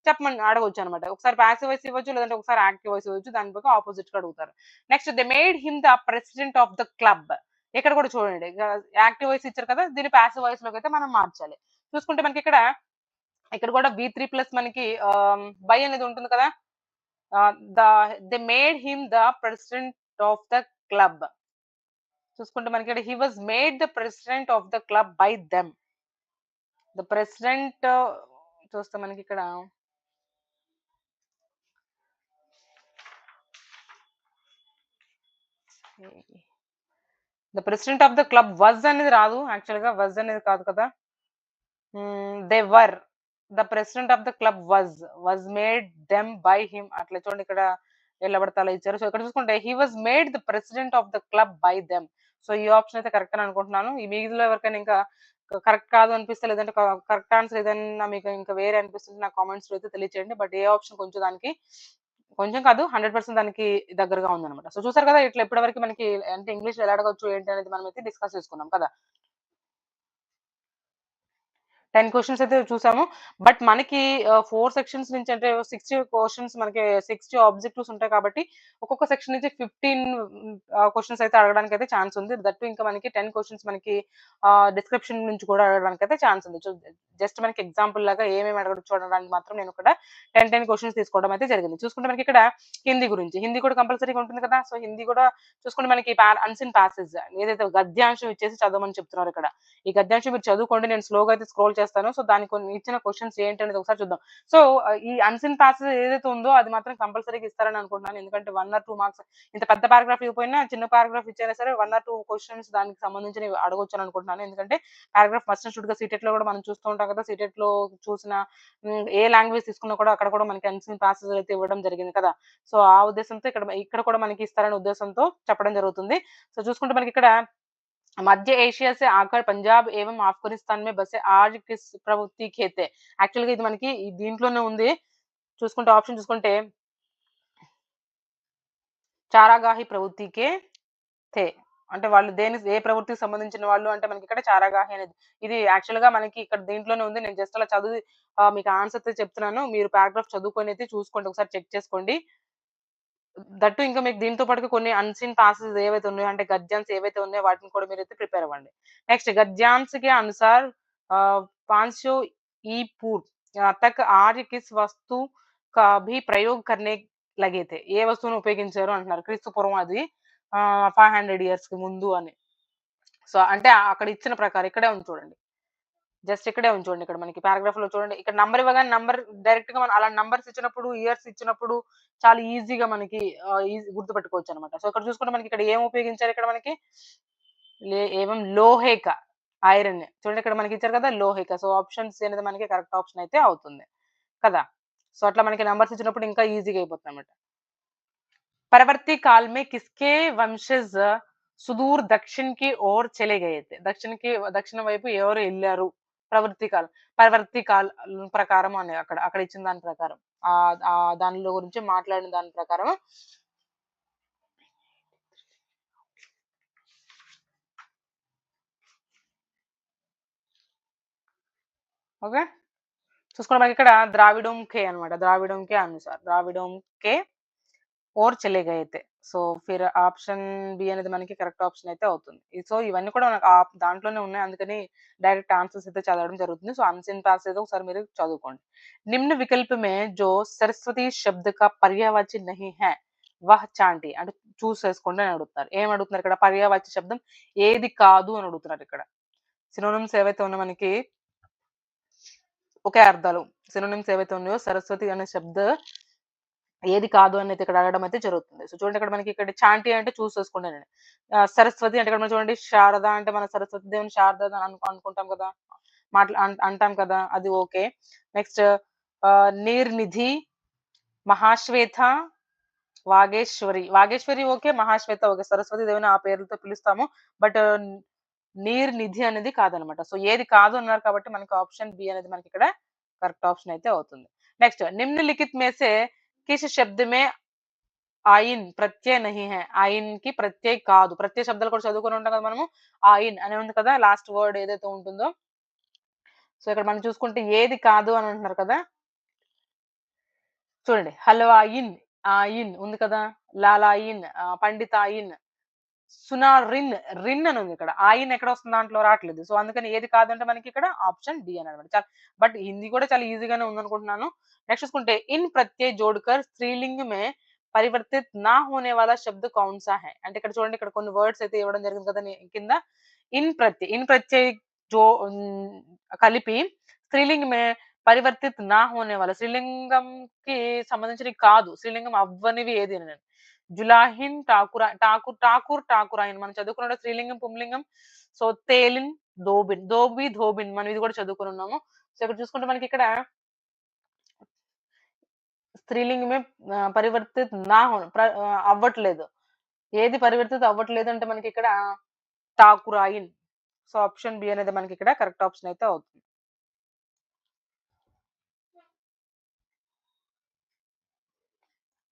చెప్పమని అడగొచ్చు అనమాట. ఒకసారి పాసివ్ వాయిస్ ఇవ్వచ్చు, లేదంటే ఒకసారి యాక్టివ్ వాయిస్ ఇవ్వచ్చు. దాని బట్టి ఆపోజిట్ గా అడుగుతారు. Next, they made him the president of the club. ఇక్కడ కూడా చూడండి, యాక్టివ్ వాయిస్ ఇచ్చారు కదా, దీన్ని పాసివ్ వాయిస్ లోకి అయితే మనం మార్చాలి. చూసుకుంటే మనకి ఇక్కడ కూడా V3 ప్లస్ మనకి బై అనేది ఉంటుంది కదా. They made him the president of the club. చూసుకుంటే మనకి ఇక్కడ he was made the president of the club by them. The president చూస్తే మనకి ఇక్కడ the president of the club was అనేది రాదు. యాక్చువల్ గా వాజ్ అనేది కాదు కదా. They were the president of the club was made them by him. అట్లా చూడండి, ఇక్కడ ఎలా పడితే అలా ఇచ్చారు. సో ఇక్కడ చూసుకుంటే he was made the president of the club by them. So ఈ ఆప్షన్ అయితే కరెక్ట్ అని అనుకుంటున్నాను. ఈ మిగిలిలో ఎవరికైనా ఇంకా కరెక్ట్ కాదు అనిపిస్తే, లేదంటే కరెక్ట్ ఆన్సర్ ఏదైనా మీకు ఇంకా వేరే అనిపిస్తుంది నా కామెంట్స్ లో అయితే తెలియచేయండి. బట్ ఏ ఆప్షన్ కొంచెం దానికి కొంచెం కాదు 100% దానికి దగ్గరగా ఉందన్నమాట. సో చూసారు కదా, ఇట్లా ఇప్పటివరకు మనకి అంటే ఇంగ్లీష్ ఎలా అడగొచ్చు ఏంటి అనేది మనం అయితే డిస్కస్ చేసుకున్నాం కదా. 10 క్వెషన్స్ అయితే చూసాము. బట్ మనకి 4 సెక్షన్స్ నుంచి అంటే 60 క్వెషన్స్ మనకి 60 ఆబ్జెక్టివ్స్ ఉంటాయి కాబట్టి ఒక్కొక్క సెక్షన్ నుంచి 15 క్వెషన్స్ అయితే అడగడానికి అయితే ఛాన్స్ ఉంది. దట్టు ఇంకా మనకి 10 క్వెషన్స్ మనకి డిస్క్రిప్షన్ నుంచి కూడా అడగడానికి అయితే ఛాన్స్ ఉంది. జస్ట్ మనకి ఎగ్జాంపుల్ లాగా ఏమేమి అడగడం చూడడానికి మాత్రం నేను ఇక్కడ 10 క్వెషన్స్ తీసుకోవడం అయితే జరిగింది. చూసుకుంటే మనకి ఇక్కడ హిందీ గురించి, హిందీ కూడా కంపల్సరీగా ఉంటుంది కదా. సో హిందీ కూడా చూసుకుంటే మనకి అన్సిన్ ప్యాసేజ్ ఏదైతే గద్యాంశం ఇచ్చేసి చదవమని చెప్తున్నారు ఇక్కడ. ఈ గద్యాంశం మీరు చదువుకోండి. నేను స్లోగా అయితే స్క్రోల్ చేస్తాను. సో దానికి కొన్ని ఇచ్చిన క్వెషన్స్ ఏంటి అనేది ఒకసారి చూద్దాం. సో ఈ అన్సిన్ ప్యాసేజ్ ఏదైతే ఉందో అది మాత్రం కంపల్సరీగా ఇస్తారని అనుకుంటున్నాను. ఎందుకంటే 1 or 2 మార్క్స్, ఇంత పెద్ద పారాగ్రాఫ్ ఇవ్వకపోయినా చిన్న పారాగ్రాఫ్ ఇచ్చైనా సరే 1 or 2 క్వెషన్స్ దానికి సంబంధించినవి అడగొచ్చు అని అనుకుంటున్నాను. ఎందుకంటే పారాగ్రాఫ్ మస్ట్ అండ్ షుడ్ గా సీటెట్ లో కూడా మనం చూస్తూ ఉంటాం కదా. సీటెట్ లో చూసిన ఏ లాంగ్వేజ్ తీసుకున్నా కూడా అక్కడ కూడా మనకి అన్సిన్ ప్యాసేజ్ అయితే ఇవ్వడం జరిగింది కదా. సో ఆ ఉద్దేశంతో ఇక్కడ కూడా మనకి ఇస్తారనే ఉద్దేశంతో చెప్పడం జరుగుతుంది. సో చూసుకుంటే మనకి ఇక్కడ मध्य एशिया से आकर पंजाब एवं ఆఫ్ఘనిస్తాన్ में बसे आज किस प्रवृत्ति के थे. యాక్చువల్ గా ఇది మనకి దీంట్లోనే ఉంది. చూసుకుంటే ఆప్షన్ చూసుకుంటే చారాగాహి ప్రవృత్తికే थे. అంటే వాళ్ళు ఏ ప్రవృత్తికి సంబంధించిన వాళ్ళు అంటే మనకిక్కడ చారాగాహి అనేది. ఇది యాక్చువల్‌గా మనకి ఇక్కడ దీంట్లోనే ఉంది. నేను జస్ట్ అలా చదివి మీకు ఆన్సర్ అయితే చెప్తున్నాను. మీరు పారాగ్రాఫ్ చదువుకొనైతే చూసుకోండి. ఒకసారి చెక్ చేసుకోండి. దట్టు ఇంకా మీకు దీనితో పాటుగా కొన్ని అన్‌సీన్ పాసెస్ ఏవైతే ఉన్నాయో అంటే గద్యాంశ్ ఏవైతే ఉన్నాయో వాటిని కూడా మీరైతే ప్రిపేర్ అవ్వండి. నెక్స్ట్ गद्यांश के अनुसार 500 ई पूर्व तक आर्य किस वस्तु का भी प्रयोग करने लगे थे. ఏ వస్తువును ఉపయోగించారు అంటున్నారు. క్రీస్తు పూర్వం అది 500 ఇయర్స్‌కి ముందు అని. సో, అంటే అక్కడ ఇచ్చిన ప్రకారం ఇక్కడే ఉంది చూడండి. జస్ట్ ఇక్కడే ఉంది చూడండి. ఇక్కడ మనకి పారాగ్రాఫ్‌లో చూడండి. ఇక్కడ నంబర్ ఇవ్వగానే నంబర్ డైరెక్ట్‌గా మనం అలా నంబర్స్ ఇచ్చినప్పుడు, ఇయర్స్ ఇచ్చినప్పుడు చాలా ఈజీగా మనకి గుర్తుపెట్టుకోవచ్చనమాట. సో, ఇక్కడ చూసుకుంటే మనకి ఇక్కడ ఏం ఉపయోగించారు ఇక్కడ మనకి ఏవం లోహేక ఐరన్. చూడండి ఇక్కడ మనకి ఇచ్చారు కదా! లోహేక. సో, ఆప్షన్ సి అనేది మనకి కరెక్ట్ ఆప్షన్ అయితే అవుతుంది. కదా! సో, అట్లా మనకి నంబర్స్ ఇచ్చినప్పుడు ఇంకా ఈజీగా అయిపోతుందన్నమాట. परवर्ती काल में किसके वंशज సుదూర్ దక్షిణ్ కి ఓర్ చలే గయే थे. దక్షిణం వైపు ఎవరు ఎళ్లారు? పరవర్తి కాల్ ప్రకారం అని అక్కడ అక్కడ ఇచ్చిన దాని ప్రకారం. దానిలో గురించి మాట్లాడిన దాని ప్రకారం ఓకే. చూసుకోండి మనకిక్కడ ద్రావిడం కే అన్నమాట. ద్రావిడం కే అనుసార్. ద్రావిడం కే ఓర్ చలే గయే थे. సో, ఫిర్ ఆప్షన్ బి అనేది మనకి కరెక్ట్ ఆప్షన్ అయితే అవుతుంది. సో, ఇవన్నీ కూడా మనకు దాంట్లోనే ఉన్నాయి. అందుకని డైరెక్ట్ ఆన్సర్స్ అయితే చదవడం జరుగుతుంది. సో, అన్‌సీన్ పాసేజ్ ఒకసారి మీరు చదువుకోండి. నిమ్న వికల్ప్ మే జో సరస్వతి శబ్ద్ కా పర్యాయవాచి నహీ హై వహ్ చాంటి అంటే చూస్ చేసుకోండి అని అడుగుతున్నారు. ఏం అడుగుతున్నారు ఇక్కడ? పర్యాయవాచ్య శబ్దం ఏది కాదు అని అడుగుతున్నారు ఇక్కడ. సినోనిమ్స్ ఏవైతే ఉన్నాయో మనకి ఒకే అర్థాలు. సినోనిమ్స్ ఏవైతే ఉన్నాయో సరస్వతి అనే శబ్ద ఏది కాదు అనేది ఇక్కడ అడగడం అయితే జరుగుతుంది. సో, చూడండి ఇక్కడ మనకి ఇక్కడ చాంటి అంటే చూస్ చేసుకోండి. సరస్వతి అంటే ఇక్కడ మనం చూడండి శారద అంటే మన సరస్వతి దేవుని శారద అని అనుకుంటాం కదా! అంటాం కదా! అది ఓకే. నెక్స్ట్ నీర్నిధి, మహాశ్వేత, వాగేశ్వరి. వాగేశ్వరి ఓకే. మహాశ్వేత ఓకే. సరస్వతి దేవిని ఆ పేర్లతో పిలుస్తాము. బట్ నీర్నిధి అనేది కాదనమాట. సో, ఏది కాదు అన్నారు కాబట్టి మనకి ఆప్షన్ బి అనేది మనకి ఇక్కడ కరెక్ట్ ఆప్షన్ అయితే అవుతుంది. నెక్స్ట్ నిమ్నలిఖిత్ మే సే కిస్ శబ్ద్ మే ఆయిన్ ప్రత్యయ నహీ హై. ఆయిన్‌కి ప్రత్యయ్ కాదు. ప్రత్యయ శబ్దాలు కూడా చదువుకొని ఉంటాం కదా మనము. ఆయిన్ అని ఉంది కదా! లాస్ట్ వర్డ్ ఏదైతే ఉంటుందో. సో, ఇక్కడ మనం చూసుకుంటే ఏది కాదు అని అంటున్నారు కదా! చూడండి. హల్వాయిన్, ఆయిన్ ఉంది కదా! లాలాయిన్, పండితాయిన్, సునారిన్, రిన్ అని ఉంది ఇక్కడ. ఆయిన్ ఎక్కడొస్తుంది దాంట్లో రాట్లేదు. సో, అందుకని ఏది కాదంటే మనకి ఇక్కడ ఆప్షన్ డి అనమాట. బట్ హిందీ కూడా చాలా ఈజీగానే ఉందనుకుంటున్నాను. నెక్స్ట్ చూసుకుంటే ఇన్ ప్రత్యయ్ జోడ్‌కర్ స్త్రీలింగ్ మే పరివర్తిత్ నా హోనే వాలా శబ్ద్ కౌన్ సా హై? అంటే ఇక్కడ చూడండి ఇక్కడ కొన్ని వర్డ్స్ అయితే ఇవ్వడం జరిగింది కదా! కింద ఇన్ ప్రత్యయ్ జో కలిపి స్త్రీలింగ్ మే పరివర్తిత్ నా హోనే వాలా స్త్రీలింగంకి సంబంధించినవి కాదు. స్త్రీలింగం అవ్వనివి ఏది అని. జులాహిన్, ఠాకూరాయిన్ మనం చదువుకున్న స్త్రీలింగం, పుంలింగం. సో, తేలిన్, దోబిన్, ధోబిన్ మనం ఇది కూడా చదువుకొనున్నాము. సో, ఇక్కడ చూసుకుంటే మనకిక్కడ స్త్రీలింగమే పరివర్తిత్ నా హోన అవ్వట్లేదు. ఏది పరివర్తిత అవ్వట్లేదు అంటే మనకిక్కడ ఠాకూరాయిన్. సో, ఆప్షన్ బి అనేది మనకిక్కడ కరెక్ట్ ఆప్షన్ అయితే అవుతుంది.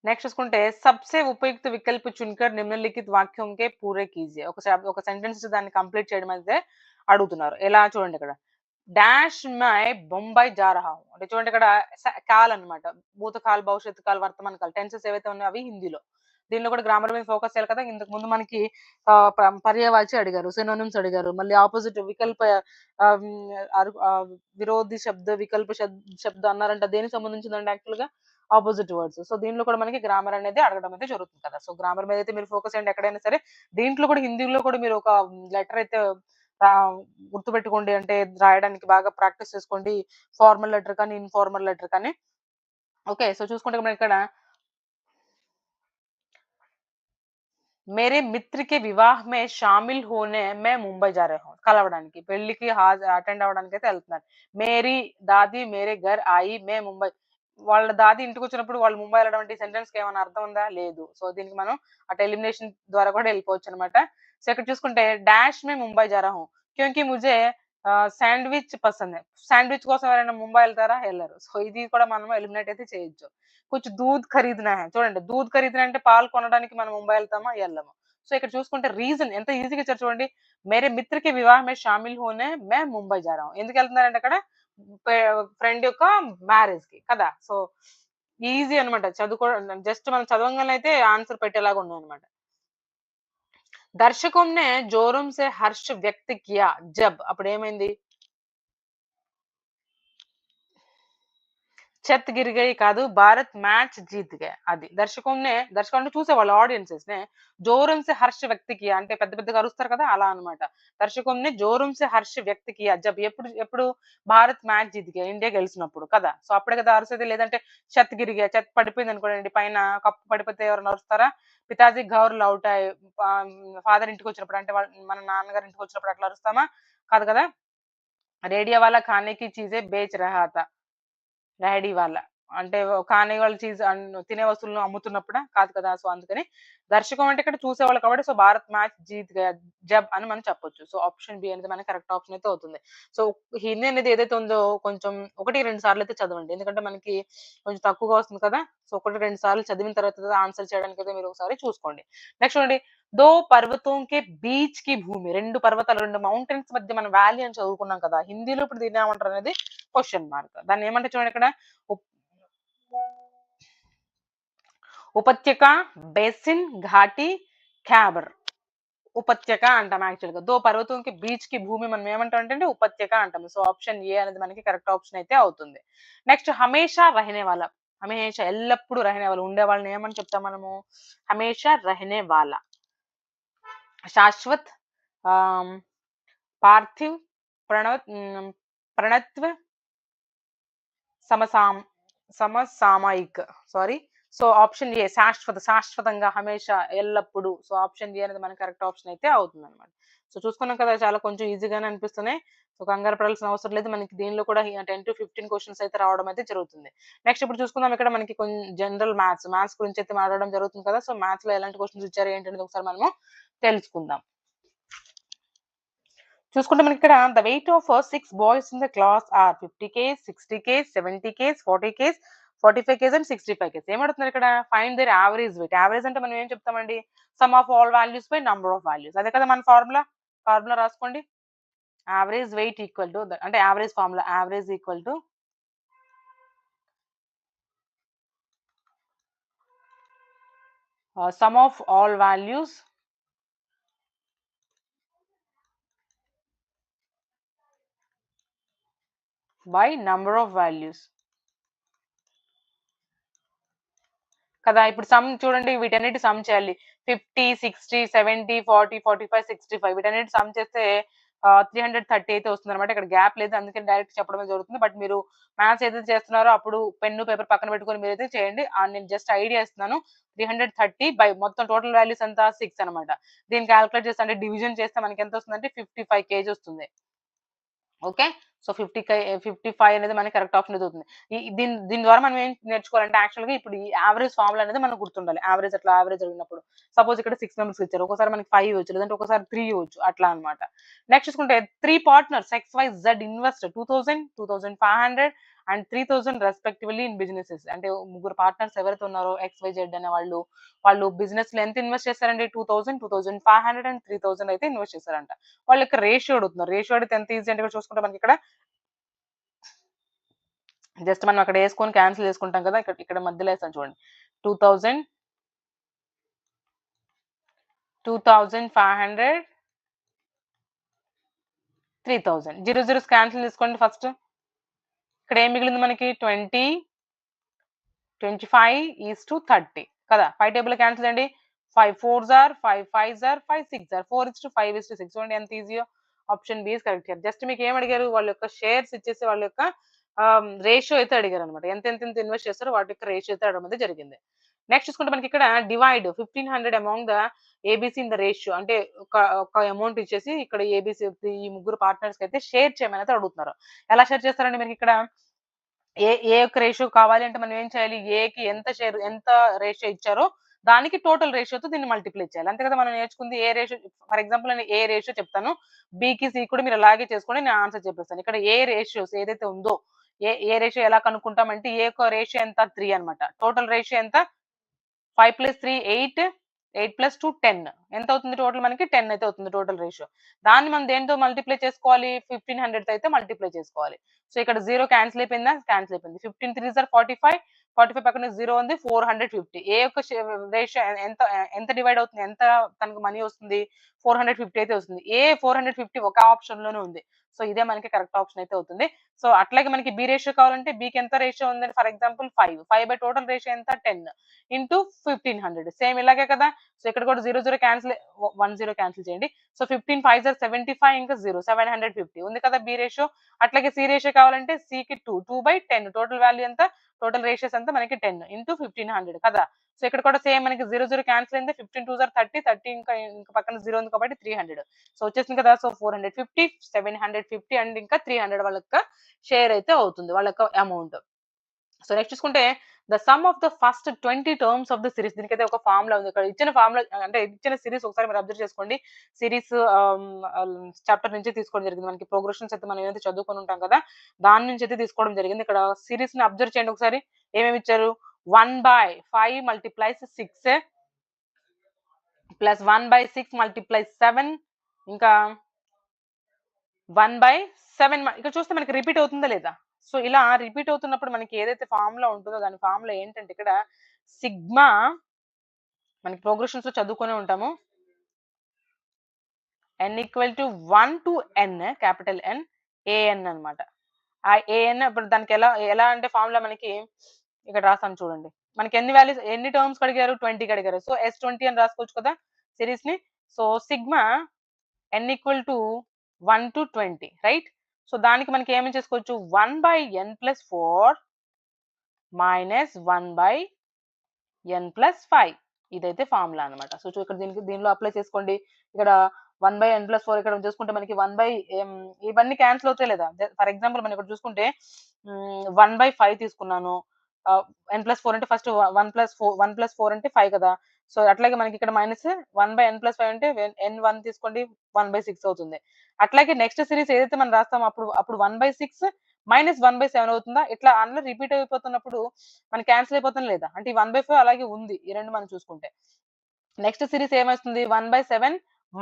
నెక్స్ట్ చూసుకుంటే సబ్‌సే ఉపయుక్త వికల్ప్ చున్‌కర్ నిమ్నలిఖిత్ వాక్యం కే పూరే కీజియే. ఒక సెంటెన్స్ దాన్ని కంప్లీట్ చేయడం అయితే అడుగుతున్నారు. ఎలా చూడండి ఇక్కడ. డాష్ మై బొంబాయి జా రహా హూ. అంటే చూడండి ఇక్కడ కాల్ అన్నమాట. భూతకాల్, భవిష్యత్తు కాల్, వర్తమాన కాల్ టెన్సెస్ ఏవైతే ఉన్నాయో అవి హిందీలో. దీనిలో కూడా గ్రామర్ మీద ఫోకస్ చేయాలి కదా! ఇంతకు ముందు మనకి పర్యాయవాచి అడిగారు. సినోనిమ్స్ అడిగారు. మళ్ళీ ఆపోజిట్ వికల్ప విరోధి శబ్ద, వికల్ప శబ్ద అన్నారంట. దేనికి సంబంధించిందండి యాక్చువల్‌గా? Opposite words. సో, దీనిలో కూడా మనకి గ్రామర్ అనేది అడగడం అయితే జరుగుతుంది కదా! సో, గ్రామర్ మీద అయితే మీరు ఫోకస్ చేయండి ఎక్కడైనా సరే. దీంట్లో కూడా హిందీలో కూడా మీరు ఒక లెటర్ అయితే గుర్తుపెట్టుకోండి. అంటే రాయడానికి బాగా ప్రాక్టీస్ చేసుకోండి. ఫార్మల్ లెటర్ కానీ, ఇన్‌ఫార్మల్ లెటర్ కానీ. ఓకే. సో, చూసుకుంటే మనకిక్కడ మేరే మిత్ర కే వివాహ్ మే షామిల్ హోనే మే ముంబై జా రహా హూ. కలవడానికి, పెళ్ళికి అటెండ్ అవ్వడానికైతే ఎళ్తున్నాను. మేరీ దాది మేరే ఘర్ ఆయి మే ముంబై. వాళ్ళ దాది ఇంటికొచ్చినప్పుడు వాళ్ళు ముంబై ఎళ్ళడం అంటే ఈ సెంటెన్స్‌కి ఏమైనా అర్థం ఉందా? లేదు. సో, దీనికి మనం అటు ఎలిమినేషన్ ద్వారా కూడా ఎళ్ళిపోవచ్చనమాట. సో, ఇక్కడ చూసుకుంటే డాష్ మే ముంబై జా రహా హూ. క్యూంకి ముझे శాండ్‌విచ్ పసంద్ హై. శాండ్‌విచ్ కోసం ఎవరైనా ముంబై ఎళ్తారా? ఎళ్లరు. సో, ఇది కూడా మనం ఎలిమినేట్ అయితే చేయొచ్చు. కుచ్ దూద్ ఖరీదనా హై. చూడండి దూద్ ఖరీదనా అంటే పాలు కొనడానికి మనం ముంబై ఎళ్తామా? ఎళ్ళము. సో ఇక్కడ చూసుకుంటే రీజన్ ఎంత ఈజీగా ఇచ్చారు చూడండి. మేరే మిత్రకి వివాహ మే షామిల్ హోనే మే ముంబై జా రहा हूं. ఎందుకు వెళ్తున్నారంటే అక్కడ ఫ్రెండ్ యొక్క మ్యారేజ్ కి కదా. సో ఈజీ అనమాట. జస్ట్ మనం చదవంగానే అయితే ఆన్సర్ పెట్టేలాగా ఉన్నాయన్నమాట. दर्शकों ने जोरों से हर्ष व्यक्त किया जब అప్పుడు ఏమైంది? చెత్ గిర్ గయి కాదు, భారత్ మ్యాచ్ జీత్ గయా అది. దర్శకులు అంటే చూసేవాళ్ళు ఆడియన్సెస్ నే జోరం సే హర్ష వ్యక్తి కియా అంటే పెద్ద పెద్దగా అరుస్తారు కదా అలా అన్నమాట. దర్శకుల్ని జోరం సే హర్ష వ్యక్తి కియా జబ్ ఎప్పుడు ఎప్పుడు భారత్ మ్యాచ్ జీత్ గయా ఇండియా గెలిచినప్పుడు కదా. సో అప్పుడే కదా అరిసేది. లేదంటే చెత్ గిర్ గయా చెత్ పడిపోయింది అనుకోండి పైన కప్పు పడిపోతే ఎవరైనా అరుస్తారా? పితాజీ ఘౌర్ లౌట్ అయ్యి ఫాదర్ ఇంటికి వచ్చినప్పుడు అంటే మన నాన్నగారు ఇంటికి వచ్చినప్పుడు అట్లా అరుస్తామా? కాదు కదా. రేడియో వాలా ఖానే కి చీజే బేచ్ రహా థా డాడీ వాళ్ళ. అంటే కాని వాళ్ళ చీజ్ తినే వస్తువులను అమ్ముతున్నప్పుడా? కాదు కదా. సో, అందుకని దర్శకం అంటే ఇక్కడ చూసేవాళ్ళు కాబట్టి సో, భారత్ మ్యాచ్ జీత్ గయా జబ్ అని మనం చెప్పొచ్చు. సో, ఆప్షన్ బి అనేది మనకి కరెక్ట్ ఆప్షన్ అయితే అవుతుంది. సో, హిందీ అనేది ఏదైతే ఉందో కొంచెం 1, 2 సార్లు అయితే చదవండి. ఎందుకంటే మనకి కొంచెం తక్కువగా వస్తుంది కదా. సో, 1, 2 సార్లు చదివిన తర్వాత ఆన్సర్ చేయడానికైతే మీరు ఒకసారి చూసుకోండి. నెక్స్ట్ చూడండి. 2 పర్వతం కే బీచ్ కి భూమి. 2 పర్వతాలు 2 మౌంటైన్స్ మధ్య మనం వ్యాలీ అని చదువుకున్నాం కదా. హిందీలో ఇప్పుడు దీన్ని ఏమంటారు అనేది క్వెషన్ మార్క్. దాన్ని ఏమంటే చూడండి ఇక్కడ ఉప్ ఉపత్యక, బేసిన్, ఘాటి, క్యాబర్. ఉపత్యక అంటాం యాక్చువల్‌గా. దో పర్వతంకి బీచ్‌కి భూమి మనం ఏమంటాం అంటే ఉపత్యక అంటాం. సో, ఆప్షన్ ఏ అనేది మనకి కరెక్ట్ ఆప్షన్ అయితే అవుతుంది. నెక్స్ట్ హమేషా రహనే వాలా. హమేషా ఎల్లప్పుడూ రహనే వాలా ఉండేవాళ్ళని ఏమని చెప్తాం మనము? హమేషా రహనే వాలా. శాశ్వత్, ఆహ్, పార్థివ్, ప్రణత్వ, సమసాం సమసామయిక్. సారీ. సో, ఆప్షన్ ఏ శాశ్వతంగా, హమేషా, ఎల్లప్పుడు. సో, ఆప్షన్ ఏ అనేది మనకి కరెక్ట్ ఆప్షన్ అయితే అవుతుందన్నమాట. సో, చూసుకున్నాం కదా చాలా కొంచెం ఈజీగానే అనిపిస్తున్నాయి. సో, కంగారు పడాల్సిన అవసరం లేదు. మనకి దీనిలో కూడా 10-15 క్వెషన్స్ అయితే రావడం అయితే జరుగుతుంది. నెక్స్ట్ ఇప్పుడు చూసుకుందాం ఇక్కడ మనకి జనరల్ మ్యాథ్స్ గురించి అయితే మాట్లాడడం జరుగుతుంది కదా. సో, మ్యాథ్స్‌లో ఎలాంటి క్వెషన్స్ ఇచ్చారు ఏంటి అనేది ఒకసారి మనము తెలుసుకుందాం. చూసుకుంటే మనకి ఇక్కడ the weight of 6 boys in the class are 50 kg, 60 kg, 70 kg, 40 kg, 45 kg and 65 kg. ఏమడుగుతున్నారు ఇక్కడ? Find their average weight. Average అంటే మనం ఏం చెప్తామండి? Sum of all values by number of values. అదే కదా మన ఫార్ములా. ఫార్ములా రాసుకోండి. యావరేజ్ వెయిట్ ఈక్వల్ టు అంటే average formula average equal to sum of all values by number of values కదా. ఇప్పుడు సమ్ చూడండి వీటన్నిటి సమ్ చేయాలి. 50, 60, 70, 40, 45, 65 వీటన్నిటి సమ్ చేస్తే 330 అయితే వస్తుందన్నమాట. ఇక్కడ గ్యాప్ లేదు. అందుకని డైరెక్ట్ చెప్పడమే జరుగుతుంది. బట్ మీరు మ్యాథ్స్ ఏదైతే చేస్తున్నారో అప్పుడు పెన్ను, పేపర్ పక్కన పెట్టుకొని మీరైతే చేయండి. నేను జస్ట్ ఐడియా ఇస్తున్నాను. 330 బై మొత్తం టోటల్ వాల్యూస్ ఎంత 6 అన్నమాట. దీన్ని కాలిక్యులేట్ చేస్తే అంటే డివిజన్ చేస్తే మనకి ఎంత వస్తుందంటే 55 కేజీ వస్తుంది. ఓకే. సో, 55 అనేది మనకి కరెక్ట్ ఆప్షన్ అయితే అవుతుంది. దీని ద్వారా మనం ఏం నేర్చుకోవాలంటే యాక్చువల్‌గా ఇప్పుడు ఈ యావరేజ్ ఫార్ములా అనేది మనకు గుర్తుండాలి. యావరేజ్ అడిగినప్పుడు. సపోజ్ ఇక్కడ 6 మెంబర్స్ ఇచ్చారు. ఒక్కోసారి మనకి 5 ఇవ్వచ్చు. లేదంటే ఒక్కోసారి 3 ఇవ్వచ్చు. అట్లా అన్నమాట. నెక్స్ట్ చూసుకుంటే 3 partners XYZ invest 2000, 2500 and 3000 respectively in businesses. అంటే ముగ్గురు పార్ట్నర్స్ ఎవరైతే ఉన్నారో XYZ అనే వాళ్ళు బిజినెస్‌లో ఎంత ఇన్వెస్ట్ చేశారండి? 2000, 2500 అండ్ 3000 అయితే ఇన్వెస్ట్ చేశారంట. వాళ్ళ యొక్క రేషియో అడుగుతున్నారు. రేషియో అడిగితే ఎంత ఈజీ అంటే ఇక్కడ చూసుకుంటే మనకి ఇక్కడ జస్ట్ మనం అక్కడ యేసుకొని క్యాన్సిల్ చేసుకుంటాం కదా. ఇక్కడ మధ్యలో ఏసాను చూడండి. 2000, 2500, 3000. 0 క్యాన్సిల్ చేసుకోండి ఫస్ట్. ఇక్కడ ఏం మిగిలింది మనకి 20, 25:30 కదా. 5 టేబుల్ క్యాన్సిల్ అండి. 5 4s are 5 5s are 5 6s are 4:5:6 చూడండి ఎంత ఈజీయో. Option B is correct here. Just మీకు ఏం అడిగారు? వాళ్ళ యొక్క షేర్స్ ఇచ్చేసి వాళ్ళ యొక్క రేషియో అయితే అడిగారన్నమాట. ఎంత ఇన్వెస్ట్ చేస్తారో వాటి యొక్క రేషియో అయితే అడగడం అయితే జరిగింది. నెక్స్ట్ చూసుకుంటే మనకి ఇక్కడ divide 1500 among the ABC in the ratio అంటే ఒక అమౌంట్ ఇచ్చేసి ఇక్కడ ఏబీసీ ఈ ముగ్గురు పార్ట్నర్స్‌కి అయితే షేర్ చేయమని అయితే అడుగుతున్నారు. ఎలా షేర్ చేస్తారండి మనకి ఇక్కడ ఏ యొక్క రేషియో కావాలి అంటే మనం ఏం చేయాలి? ఏకి ఎంత రేషియో ఇచ్చారో దానికి టోటల్ రేషియోతో దీన్ని మల్టిప్లై చేయాలి. అంతే కదా మనం నేర్చుకుంది. ఏ రేషియో ఫర్ ఎగ్జాంపుల్ నేను ఏ రేషియో చెప్తాను. బికి సి కూడా మీరు అలాగే చేసుకోండి. నేను ఆన్సర్ చెప్పేస్తాను. ఇక్కడ ఏ రేషియోస్ ఏదైతే ఉందో ఏ రేషియో ఎలా కనుక్కుంటామంటే ఏ యొక్క రేషియో ఎంత 3 అన్నమాట. టోటల్ రేషియో ఎంత 5 + 3 8 8 + 2 10 ఎంత అవుతుంది టోటల్ మనకి 10 అయితే అవుతుంది టోటల్ రేషియో. దాన్ని మనం దేనితో మల్టిప్లై చేసుకోవాలి 1500 అయితే మల్టిప్లై చేసుకోవాలి. సో ఇక్కడ 0 క్యాన్సిల్ అయిపోయిందా? క్యాన్సిల్ అయిపోయింది. 15 3 * 45 45 పక్కన 0 ఉంది 450. ఏ యొక్క రేషియో ఎంత ఎంత డివైడ్ అవుతుంది? ఎంత తనకు మనీ వస్తుంది? 450 అయితే వస్తుంది. ఏ 450 ఒక ఆప్షన్ లోనే ఉంది. సో ఇదే మనకి కరెక్ట్ ఆప్షన్ అయితే అవుతుంది. సో అట్లాగే మనకి బి రేషియో కావాలంటే బికి ఎంత రేషియో ఉంది? For example 5 5 by total ratio ఎంత? 10 ఇంటూ 1500 సేమ్ ఇలాగే కదా. సో ఇక్కడ కూడా 0 0 క్యాన్సిల్ 1 0 క్యాన్సిల్ చేయండి. సో 15 5 75 ఇంకా 0 750 ఉంది కదా బి రేషియో. అట్లాగే సి రేషియో కావాలంటే సికి 2 2 బై 10 టోటల్ వాల్యూ ఎంత? టోటల్ రేషియోస్ అంతా మనకి 10 ఇంటూ 1500 కదా. సో ఇక్కడ కూడా సేమ్ మనకి 0 0 క్యాన్సిల్ అయింది. 15 2 30 30 ఇంకా పక్కన 0 ఉంది కాబట్టి 300. సో వచ్చేసింది కదా. సో 450 750 అండ్ ఇంకా 300 వాళ్ళ యొక్క షేర్ అయితే అవుతుంది వాళ్ళ యొక్క అమౌంట్. సో నెక్స్ట్ చూసుకుంటే the sum of the first 20 terms of the series. దీనికైతే ఒక ఫార్ములా ఉంది. ఇక్కడ ఇచ్చిన ఫార్ములా అంటే ఇచ్చిన సిరీస్ ఒకసారి మీరు అబ్జర్వ్ చేసుకోండి. సిరీస్ చాప్టర్ నుంచి తీసుకోవడం జరిగింది. మనకి ప్రోగ్రెషన్స్ అయితే మనం ఏదైతే చదువుకొని ఉంటాం కదా దాని నుంచి అయితే తీసుకోవడం జరిగింది. ఇక్కడ సిరీస్ ని అబ్జర్వ్ చేయండి ఒకసారి. ఏమేమి ఇచ్చారు? 1/5 మల్టిప్లైస్ 6 ప్లస్ 1/6 మల్టిప్లైస్ 7 ఇంకా 1/7 ఇక్కడ చూస్తే మనకి రిపీట్ అవుతుందా లేదా? సో ఇలా రిపీట్ అవుతున్నప్పుడు మనకి ఏదైతే ఫార్ములా ఉంటుందో దాని ఫార్ములా ఏంటంటే ఇక్కడ సిగ్మా మనకి ప్రోగ్రెషన్స్ లో చదువుకొని ఉంటాము. n equal to 1 to n capital N an అన్నమాట. ఆ an ఇప్పుడు దానికి ఎలా ఎలా అంటే ఫార్ములా మనకి ఇక్కడ రాస్తాను చూడండి. మనకి ఎన్ని వాల్యూస్ ఎన్ని టర్మ్స్ అడిగారు? 20 అడిగారు. సో S20 అని రాసుకోవచ్చు కదా సిరీస్ ని. So sigma n equal to 1 to 20 right. So దానికి మనకి ఏమని చేసుకోవచ్చు? 1/n+4 మైనస్ 1/n+5 ఇదైతే ఫార్ములా అనమాట. సో ఇక్కడ దీనిలో అప్లై చేసుకోండి. ఇక్కడ 1/n+4 ఇక్కడ చూసుకుంటే మనకి 1 ఇవన్నీ క్యాన్సిల్ అవుతాయి లేదా? ఫర్ ఎగ్జాంపుల్ మనం ఇక్కడ చూసుకుంటే 1/5 తీసుకున్నాను. n+4 అంటే ఫస్ట్ 1+4 అంటే 5 కదా. సో అట్లాగే మనకి ఇక్కడ మైనస్ 1/n+5 అంటే n1 తీసుకోండి 1/6 అవుతుంది. అట్లాగే నెక్స్ట్ సిరీస్ ఏదైతే మనం రాస్తామో అప్పుడు 1/6 మైనస్ 1/7 అవుతుందా? ఇట్లా అందులో రిపీట్ అయిపోతున్నప్పుడు మనకి క్యాన్సిల్ అయిపోతుంది లేదా? అంటే ఈ 1/5 అలాగే ఉంది. ఈ రెండు మనం చూసుకుంటే నెక్స్ట్ సిరీస్ ఏమొస్తుంది? 1/7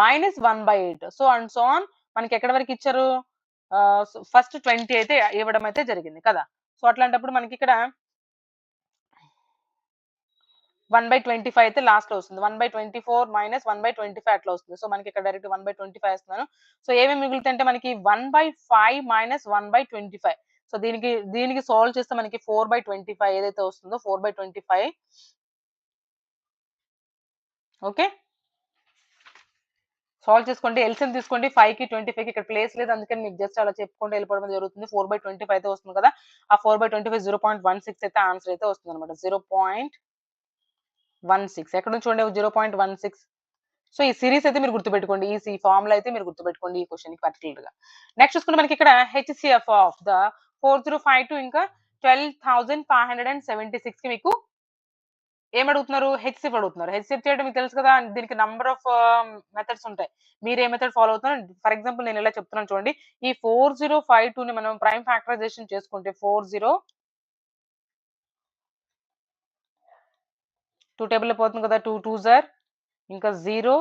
minus 1/8 so and so on. మనకి ఎక్కడి వరకు ఇచ్చారు? ఫస్ట్ 20 అయితే ఇవ్వడం అయితే జరిగింది కదా. సో అట్లాంటప్పుడు మనకి ఇక్కడ 1/25 అయితే లాస్ట్ లో వస్తుంది. 1/24 మైనస్ 1/25 అట్లా వస్తుంది. సో మనకి ఇక్కడ డైరెక్ట్ 1/25 వేస్తున్నాను. సో ఏమేమి మిగులుతాయంటే మనకి 1/5 మైనస్ 1/25. సో దీనికి సాల్వ్ చేస్తే మనకి 4/25 ఏదైతే వస్తుందో 4/25 ఓకే. సాల్వ్ చేసుకోండి. ఎల్సిఎం తీసుకోండి. 5కి 25కి ఇక్కడ ప్లేస్ లేదు. అందుకని మీకు జస్ట్ అలా చెప్పుకుంటూ వెళ్ళిపోవడం జరుగుతుంది. 4/25 అయితే వస్తుంది కదా. ఆ 4/25 0.16 అయితే ఆన్సర్ అయితే వస్తుంది అనమాట. 0.16 ఎక్కడ నుంచి చూడండి 0.16. సో ఈ సిరీస్ అయితే మీరు గుర్తుపెట్టుకోండి. ఈ ఫార్ములా అయితే మీరు గుర్తుపెట్టుకోండి ఈ క్వశ్చన్ కి పర్టికులర్ గా. నెక్స్ట్ చూసుకుంటే మనకి ఇక్కడ హెచ్సిఎఫ్ ఆఫ్ ద 4052 ఇంకా 12,576 కి మీకు ఏమడుగుతున్నారు? హెచ్సిఎఫ్ అడుగుతున్నారు. హెచ్సిఎఫ్ చేయడం మీకు తెలుసు కదా. దీనికి నంబర్ ఆఫ్ మెథడ్స్ ఉంటాయి. మీరు ఏ మెథడ్ ఫాలో అవుతున్నారు? ఫర్ ఎగ్జాంపుల్ నేను ఇలా చెప్తున్నాను చూడండి. ఈ 4052 ని మనం ప్రైమ్ ఫ్యాక్టరైజేషన్ చేసుకుంటే 40 2 టేబుల్ లో పోతుంది కదా. 2 2s are ఇంకా 0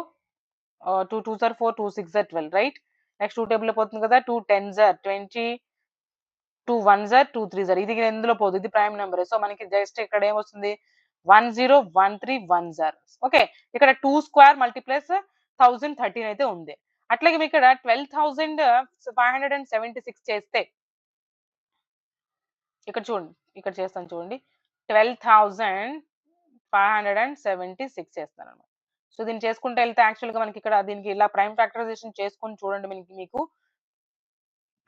2 2s are 4 2 6s are 12 right. Next 2 table లో పోతుంది కదా. 2 10s are 20 2 1s are 2 3s are ఇది ఎందులో పోదు. ఇది ప్రైమ్ నెంబర్. సో మనకి జస్ట్ ఇక్కడ ఏమొస్తుంది 10 13 1s are ఓకే. ఇక్కడ 2 స్క్వేర్ మల్టిప్లస్ 1013 అయితే ఉంది. అట్లాగే మీకు ఇక్కడ 12,576 చేస్తే ఇక్కడ చూడండి. ఇక్కడ చేస్తాను చూడండి. 12,576 చేస్తాను అనమాట. సో దీన్ని చేసుకుంటే వెళ్తే యాక్చువల్ గా మనకి ఇక్కడ దీనికి ఇలా ప్రైమ్ ఫ్యాక్టరైజేషన్ చేసుకొని చూడండి. మీకు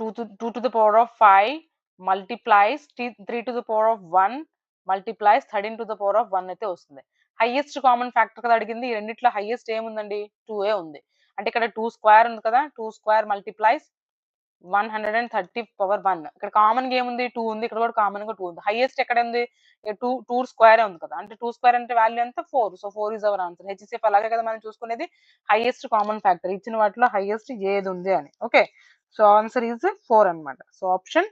2 to the power of 5 multiplies 3 to the power of 1 multiplies 13 to the power of 1 అయితే వస్తుంది. హైయెస్ట్ కామన్ ఫ్యాక్టర్ కదా అడిగింది. ఈ రెండిట్లో హైయెస్ట్ ఏముందండి? 2 ఉంది. అంటే ఇక్కడ 2 స్క్వేర్ ఉంది కదా. 2 స్క్వేర్ మల్టిప్లైస్ 130 పవర్ 1. ఇక్కడ కామన్ గా ఏముంది? 2 ఉంది. ఇక్కడ కూడా కామన్ గా 2 ఉంది. హైయెస్ట్ ఎక్కడ ఉంది? 2 స్క్వేర్ ఉంది కదా. అంటే 2 స్క్వేర్ అంటే వాల్యూ ఎంత? 4. So 4 is our answer. HCF అలాగే కదా మనం చూసుకునేది. హైయెస్ట్ కామన్ ఫ్యాక్టర్ ఇచ్చిన వాటిలో హైయెస్ట్ ఏది ఉంది అని. ఓకే. సో ఆన్సర్ ఈజ్ 4 అన్నమాట. So option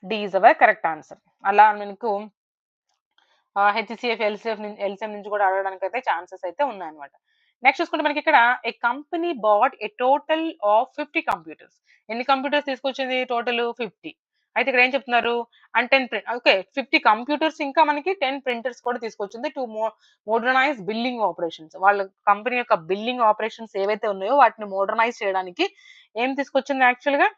D is our correct answer. అలా మనకు హెచ్సిఎఫ్, ఎల్సిఎఫ్ నుంచి కూడా అడగడానికి అయితే ఛాన్సెస్ అయితే ఉన్నాయన్నమాట. నెక్స్ట్ చూసుకుంటే మనకి ఇక్కడ a company bought a total of 50 computers. ఎన్ని కంప్యూటర్స్ తీసుకొచ్చింది టోటల్ 50. అయితే ఇక్కడ ఏం చెప్తున్నారు అండ్ 10 ఓకే 50 కంప్యూటర్స్ ఇంకా మనకి 10 ప్రింటర్స్ కూడా తీసుకొచ్చింది టు మోడర్నైజ్ బిల్లింగ్ ఆపరేషన్స్. వాళ్ళ కంపెనీ యొక్క బిల్లింగ్ ఆపరేషన్స్ ఏవైతే ఉన్నాయో వాటిని మోడర్నైజ్ చేయడానికి ఏం తీసుకొచ్చింది యాక్చువల్ గా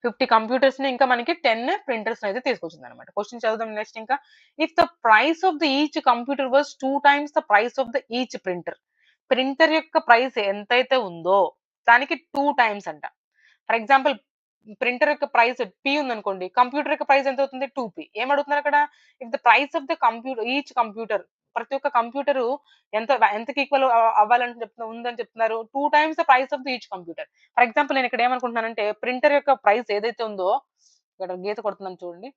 50 కంప్యూటర్స్ ని ఇంకా మనకి 10 ప్రింటర్స్ అయితే తీసుకొచ్చింది అనమాట. క్వశ్చన్ చదువుదాం నెక్స్ట్ ఇంకా. If the price of the each computer was 2 times the price of the each printer. Printer యొక్క ప్రైస్ ఎంతైతే ఉందో దానికి 2 టైమ్స్ అంట. ఫర్ ఎగ్జాంపుల్ ప్రింటర్ యొక్క ప్రైస్ పి ఉందనుకోండి, కంప్యూటర్ యొక్క ప్రైస్ ఎంత అవుతుంది 2p. ఏం అడుగుతున్నారు అక్కడ? If the price of the computer each computer, ప్రతి ఒక్క కంప్యూటర్ ఎంతకి ఈక్వల్ అవ్వాలని ఉందని చెప్తున్నారు 2 times the price of the each computer. For example నేను ఇక్కడ ఏమనుకుంటున్నానంటే ప్రింటర్ యొక్క ప్రైస్ ఏదైతే ఉందో, ఇక్కడ గీత కొడుతున్నాను చూడండి,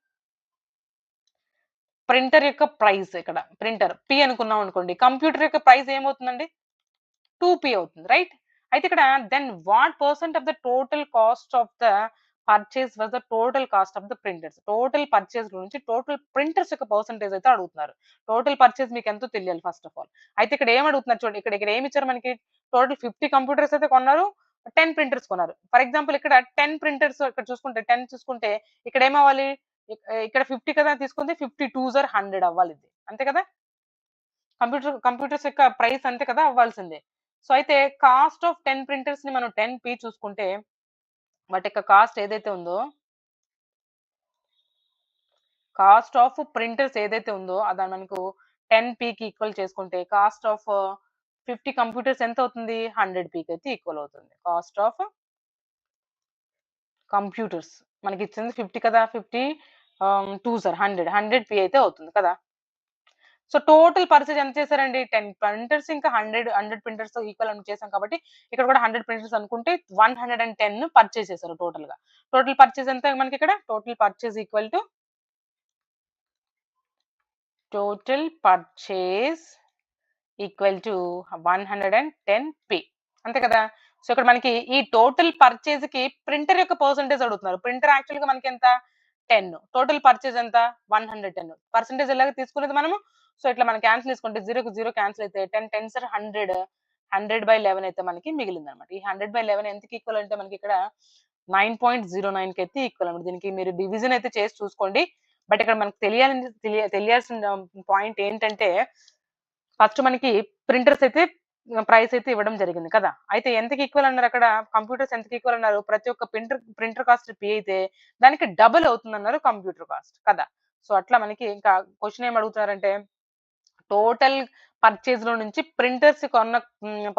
ప్రింటర్ యొక్క ప్రైస్ ఇక్కడ ప్రింటర్ పి అనుకున్నాం అనుకోండి, కంప్యూటర్ యొక్క ప్రైస్ ఏమవుతుందండి 2p అవుతుంది, రైట్? అయితే ఇక్కడ then what percent of the total cost of the purchase was the total cost of the printers. Total purchase నుంచి టోటల్ ప్రింటర్స్ యొక్క పర్సెంటేజ్ అయితే అడుగుతున్నారు. టోటల్ పర్చేస్ మీకు ఎంతో తెలియాలి ఫస్ట్ ఆఫ్ ఆల్. అయితే ఇక్కడ ఏం అడుగుతున్నారు చూడండి, ఇక్కడ ఏమి ఇచ్చారు మనకి, టోటల్ 50 కంప్యూటర్స్ అయితే కొన్నారు, 10 ప్రింటర్స్ కొన్నారు. ఫర్ ఎగ్జాంపుల్ ఇక్కడ 10 ప్రింటర్స్ ఇక్కడ చూసుకుంటే 10 చూసుకుంటే ఇక్కడ ఏమవ్వాలి, ఇక్కడ 50 కదా తీసుకుంటే 50 2s ఆర్ 100 అవ్వాలి ఇది, అంతే కదా? కంప్యూటర్స్ యొక్క ప్రైస్ అంతే కదా అవ్వాల్సిందే. సో అయితే కాస్ట్ ఆఫ్ 10 ప్రింటర్స్ ని మనం 10p చూసుకుంటే వాటి యొక్క కాస్ట్ ఏదైతే ఉందో, కాస్ట్ ఆఫ్ ప్రింటర్స్ ఏదైతే ఉందో అది మనకు 10p కి ఈక్వల్ చేసుకుంటే కాస్ట్ ఆఫ్ 50 కంప్యూటర్స్ ఎంత అవుతుంది 100p కి అయితే ఈక్వల్ అవుతుంది. కాస్ట్ ఆఫ్ కంప్యూటర్స్ మనకి ఇచ్చింది 50 కదా, 50 2 సార్ 100p అయితే అవుతుంది కదా. సో టోటల్ పర్చేజ్ ఎంత చేశారండి 10 ప్రింటర్స్ ఇంకా 100 ప్రింటర్స్ ఈక్వల్ అని చేసాం కాబట్టి ఇక్కడ కూడా 100 ప్రింటర్స్ అనుకుంటే 110 పర్చేజ్ చేశారు టోటల్ గా. టోటల్ పర్చేజ్ ఎంత మనకి ఇక్కడ, total purchase equal to total purchase equal to 110p, అంతే కదా. సో ఇక్కడ మనకి ఈ టోటల్ పర్చేజ్ కి ప్రింటర్ యొక్క పర్సెంటేజ్ అడుగుతున్నారు. ప్రింటర్ యాక్చువల్ గా మనకి ఎంత 10, టోటల్ పర్చేజ్ ఎంత 110. పర్సెంటేజ్ ఎలాగ తీసుకునేది మనము, సో ఇట్లా మనం క్యాన్సిల్ చేసుకుంటే 0కు 0 క్యాన్సిల్ అయితే 10 10s are 100, 100/11 అయితే మనకి మిగిలింది అనమాట. ఈ 100/11 ఎంతకి ఈక్వల్ అంటే మనకి ఇక్కడ 9.09 కి అయితే ఈక్వల్ అనమాట. దీనికి మీరు డివిజన్ అయితే చేసి చూసుకోండి. బట్ ఇక్కడ మనకు తెలియాల్సిన పాయింట్ ఏంటంటే ఫస్ట్ మనకి ప్రింటర్స్ అయితే ప్రైస్ అయితే ఇవ్వడం జరిగింది కదా. అయితే ఎంతకి ఈక్వల్ అన్నారు అక్కడ, కంప్యూటర్స్ ఎంతకి ఈక్వల్ అన్నారు, ప్రతి ఒక్క ప్రింటర్ కాస్ట్ పి అయితే దానికి డబుల్ అవుతుంది అన్నారు కంప్యూటర్ కాస్ట్ కదా. సో అట్లా మనకి ఇంకా క్వశ్చన్ ఏం అడుగుతున్నారంటే టోటల్ పర్చేజ్ లో నుంచి ప్రింటర్స్ కొన్న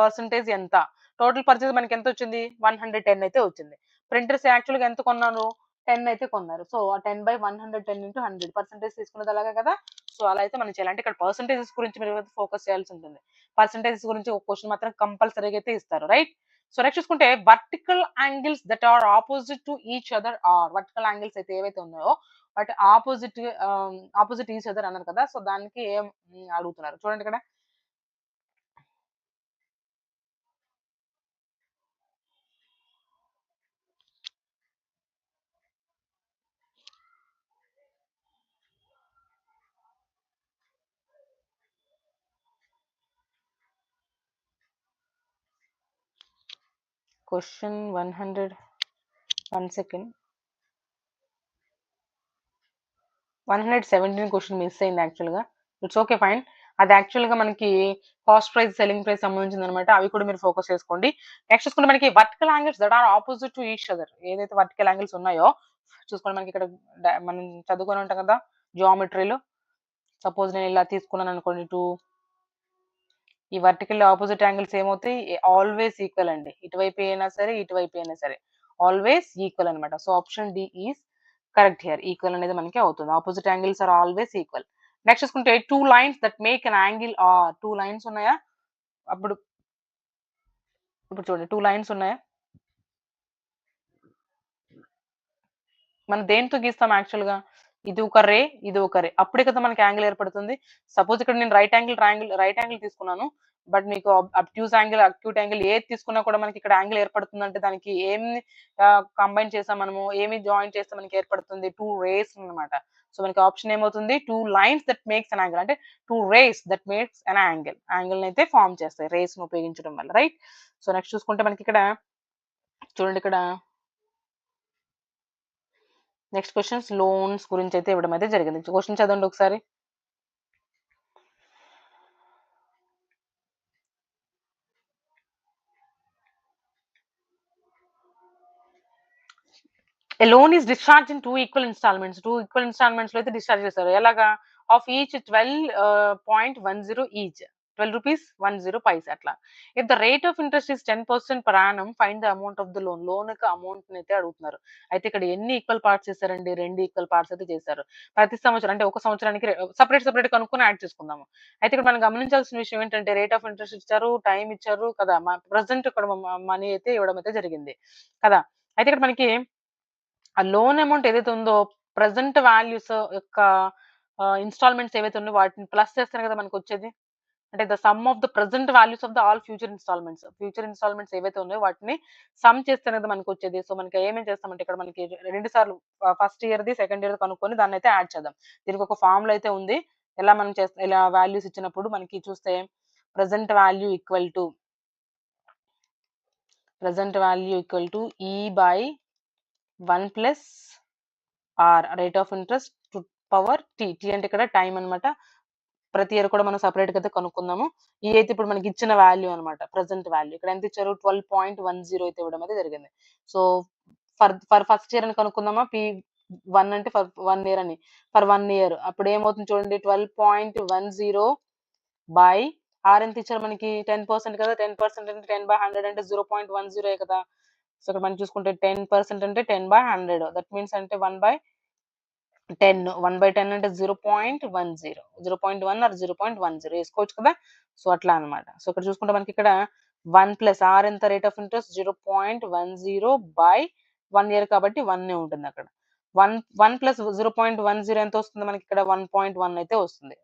పర్సంటేజ్ ఎంత, టోటల్ పర్చేజ్ మనకి ఎంత వచ్చింది 110 అయితే వచ్చింది. ప్రింటర్స్ యాక్చువల్ గా ఎంత కొన్నాను 10 అయితే కొన్నారు. సో 10/110 into 100 పర్సెంటేజ్ తీసుకున్నది అలాగే కదా. సో అలా అయితే మనం చేయాలి. అంటే ఇక్కడ పర్సెంటేజెస్ గురించి మీరు ఫోకస్ చేయాల్సి ఉంటుంది. పర్సెంటేజెస్ గురించి ఒక క్వశ్చన్ మాత్రం కంపల్సరీగా అయితే ఇస్తారు, రైట్? సో నెక్స్ట్ చూసుకుంటే vertical angles that are opposite to each other are, vertical angles అయితే ఏవైతే ఉన్నాయో వాటి ఆపోజిట్ ఈచ్ అదర్ అన్నారు కదా. సో దానికి ఏం అడుగుతున్నారు చూడండి ఇక్కడ. క్వశ్చన్ 100, 1 సెకండ్, 117 క్వశ్చన్ మిస్ అయింది యాక్చువల్ గా. It's okay fine. అది యాక్చువల్ గా మనకి కాస్ట్ ప్రైస్ సెల్లింగ్ ప్రైస్ సంబంధించింది అనమాట. అవి కూడా మీరు ఫోకస్ చేసుకోండి. నెక్స్ట్ చూసుకుంటే మనకి vertical angles that are opposite to each other, ఏదైతే వర్టికల్ యాంగిల్స్ ఉన్నాయో చూసుకోండి. మనకి ఇక్కడ మనం చదువుకొని ఉంటాం కదా జియోమెట్రీలో. సపోజ్ నేను ఇలా తీసుకున్నాను అనుకోండి ఈ వర్టికల్ ఆపోజిట్ యాంగిల్స్ ఏమవుతాయి ఆల్వేస్ ఈక్వల్ అండి. ఇటువైపు అయినా సరే ఇటువైపు అయినా సరే ఆల్వేస్ ఈక్వల్ అనమాట. So option D is correct here. Equal అనేది మనకి అవుతుంది. Opposite angles are always equal. Next చూసుకుంటే 2 lines that make an angle are, 2 lines ఉన్నాయా, అప్పుడు ఇప్పుడు చూడండి 2 లైన్స్ ఉన్నాయా, మనం దేంతో గీస్తాం యాక్చువల్ గా, ఇది ఒక రే ఇది ఒక రే, అప్పుడే కదా మనకి యాంగిల్ ఏర్పడుతుంది. సపోజ్ ఇక్కడ నేను రైట్ యాంగిల్ తీసుకున్నాను, బట్ మీకు అక్యూట్ యాంగిల్ ఏది తీసుకున్నా కూడా మనకి ఇక్కడ యాంగిల్ ఏర్పడుతుందంటే దానికి ఏం కంబైన్ చేసాం మనము, ఏమి జాయిన్ చేస్తే మనకి ఏర్పడుతుంది, 2 రేస్ అన్నమాట. సో మనకి ఆప్షన్ ఏమవుతుంది, 2 lines that makes an angle, అంటే 2 rays that makes an angle అయితే ఫార్మ్ చేస్తాయి రేస్ ను ఉపయోగించడం వల్ల, రైట్. సో నెక్స్ట్ చూసుకుంటే మనకి ఇక్కడ చూడండి, ఇక్కడ నెక్స్ట్ క్వశ్చన్స్ లోన్స్ గురించి అయితే ఇవ్వడం అయితే జరిగింది. క్వశ్చన్ చదవండి ఒకసారి. A loan is discharged in 2 equal installments. 2 equal installments లో అయితే డిశ్చార్జ్ చేస్తారు. ఎలాగా? Of each 12.10 each. 12 rupees 10 paise అట్లా. If the rate of interest is 10% per annum, find the amount of the loan. Loan యొక్క అమౌంట్ అయితే అడుగుతున్నారు. అయితే ఇక్కడ ఎన్ని ఈక్వల్ పార్ట్స్ చేశారండి? 2 ఈక్వల్ పార్ట్స్ అయితే చేశారు. ప్రతి సంవత్సరం అంటే ఒక సంవత్సరానికి సెపరేట్ కనుక్కొని యాడ్ చేసుకుందాము. అయితే ఇక్కడ మనం గమనించాల్సిన విషయం ఏంటంటే రేట్ ఆఫ్ ఇంట్రెస్ట్ ఇచ్చారు, టైం ఇచ్చారు కదా. ప్రెజెంట్ ఇక్కడ మనీ అయితే ఇవ్వడం అయితే జరిగింది కదా. అయితే ఇక్కడ మనకి ఆ లోన్ అమౌంట్ ఏదైతే ఉందో ప్రెజెంట్ వాల్యూస్ యొక్క ఇన్‌స్టాల్‌మెంట్స్ ఏవైతే ఉన్నాయో వాటిని ప్లస్ చేస్తేనే కదా మనకొచ్చేది. అంటే the sum of the present values of the all future instalments. Future instalments ఏవైతే ఉన్నాయో వాటిని సమ్ చేస్తేనే కదా మనకొచ్చేది. సో మనకి ఏమేం చేస్తామంటే ఇక్కడ మనకి 2 సార్లు ఫస్ట్ ఇయర్‌ది, సెకండ్ ఇయర్‌ది కనుక్కొని దాన్నయితే యాడ్ చేద్దాం. దీనికి ఒక ఫార్ములా అయితే ఉంది. ఎలా మనం ఇలా వాల్యూస్ ఇచ్చినప్పుడు మనకి చూస్తే present value equal to E by 1 plus R rate of interest to power T. T అంటే ఇక్కడ టైం అన్నమాట. ప్రతి ఇయర్ కూడా మనం సెపరేట్ గా అయితే కనుక్కుందాము. ఈ అయితే ఇప్పుడు మనకి ఇచ్చిన వాల్యూ అన్నమాట. ప్రెజెంట్ వాల్యూ ఇక్కడ ఎంత ఇచ్చారు? 12.10 అయితే ఇవ్వడం అయితే జరిగింది. సో ఫర్ ఫస్ట్ ఇయర్ అని కనుక్కుందామా? P1 అంటే ఫర్ 1 ఇయర్ అని. ఫర్ 1 ఇయర్ అప్పుడు ఏమవుతుంది చూడండి, 12.10 బై ఆర్ ఎంత ఇచ్చారు మనకి? 10% కదా. 10% అంటే 10/100 అంటే 0.10 కదా. సో ఇక్కడ మనం చూసుకుంటే 10% అంటే 10/100. దట్ మీన్స్ అంటే 1/10. 1/10 అంటే 0.10. 0.1 ఆర్ 0.10 వేసుకోవచ్చు కదా. సో అట్లా అన్నమాట. సో ఇక్కడ చూసుకుంటే మనకి ఇక్కడ 1 ప్లస్ ఆర్ ఎంత rate of interest? 0.10 by 1 year కాబట్టి 1 ఉంటుంది అక్కడ. 1 ప్లస్ 0.10 ఎంత వస్తుంది మనకి? ఇక్కడ 1.1 అయితే వస్తుంది.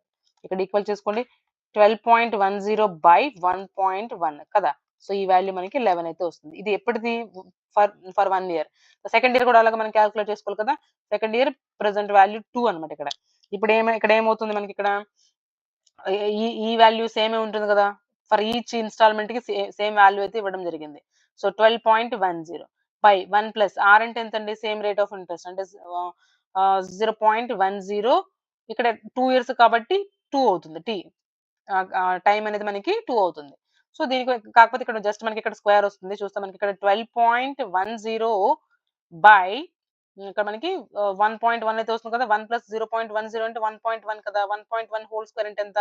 ఇక్కడ ఈక్వల్ చేసుకోండి. 12.10 బై 1.1 కదా. సో ఈ వాల్యూ మనకి 11 అయితే వస్తుంది. ఇది ఎప్పటిది? For 1 year. సెకండ్ ఇయర్ కూడా అలాగే మనం క్యాలిక్యులేట్ చేసుకోవాలి కదా. సెకండ్ ఇయర్ ప్రెజెంట్ వాల్యూ 2 అన్నమాట ఇక్కడ. ఇప్పుడు ఇక్కడ ఏమవుతుంది మనకి? ఇక్కడ ఈ వాల్యూ సేమే ఉంటుంది కదా. ఫర్ ఈచ్ ఇన్‌స్టాల్‌మెంట్ కి సేమ్ వాల్యూ అయితే ఇవ్వడం జరిగింది. సో 12.10 బై 1 ప్లస్ ఆర్ అంటే ఎంతండి? సేమ్ రేట్ ఆఫ్ ఇంట్రెస్ట్ అంటే 0.10. ఇక్కడ 2 ఇయర్స్ కాబట్టి 2 అవుతుంది. టైం అనేది మనకి 2 అవుతుంది. సో దీనికి కాకపోతే ఇక్కడ జస్ట్ మనకి ఇక్కడ స్క్వేర్ వస్తుంది. చూస్తే మనకి ఇక్కడ 12.10 బై ఇక్కడ మనకి 1.1 అయితే వస్తుంది కదా. 1 ప్లస్ 0.10 అంటే 1.1 కదా. 1.1 హోల్ స్క్వేర్ అంటే ఎంత?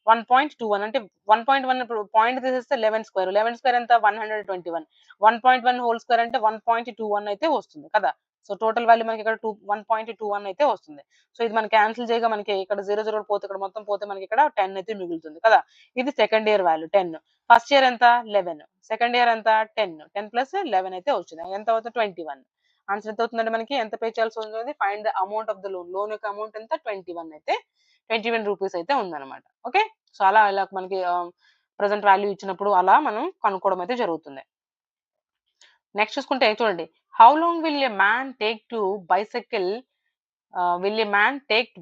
1.21 అంటే 1.1 ఇప్పుడు పాయింట్ తీసేస్తే 11 స్క్వేర్. 11 స్క్వేర్ ఎంత? 121. 1.1 హోల్ స్క్వేర్ అంటే 1.21 అయితే వస్తుంది కదా. సో టోటల్ వాల్యూ మనకి ఇక్కడ 1.21 అయితే వస్తుంది. సో ఇది మనం క్యాన్సిల్ చేయగా మనకి ఇక్కడ 0 పోతే ఇక్కడ మొత్తం పోతే మనకి ఇక్కడ 10 అయితే మిగులుతుంది కదా. ఇది second year value 10. First year ఎంత? 11. సెకండ్ ఇయర్ ఎంత? 10. 10 ప్లస్ 11 అయితే వచ్చింది. ఎంత అవుతుంది? 21. ఆన్సర్ ఎంత అవుతుందంటే మనకి ఎంత పే చేయాల్సి ఉంటుంది? Find the amount of the loan. Loan యొక్క అమౌంట్ ఎంత? 21 రూపీస్ అయితే ఉందన్నమాట. ఓకే. సో అలా ఇలా మనకి ప్రెజెంట్ వాల్యూ ఇచ్చినప్పుడు అలా మనం కనుక్కోవడం అయితే జరుగుతుంది. నెక్స్ట్ చూసుకుంటే చూడండి, how long will a man take to bicycle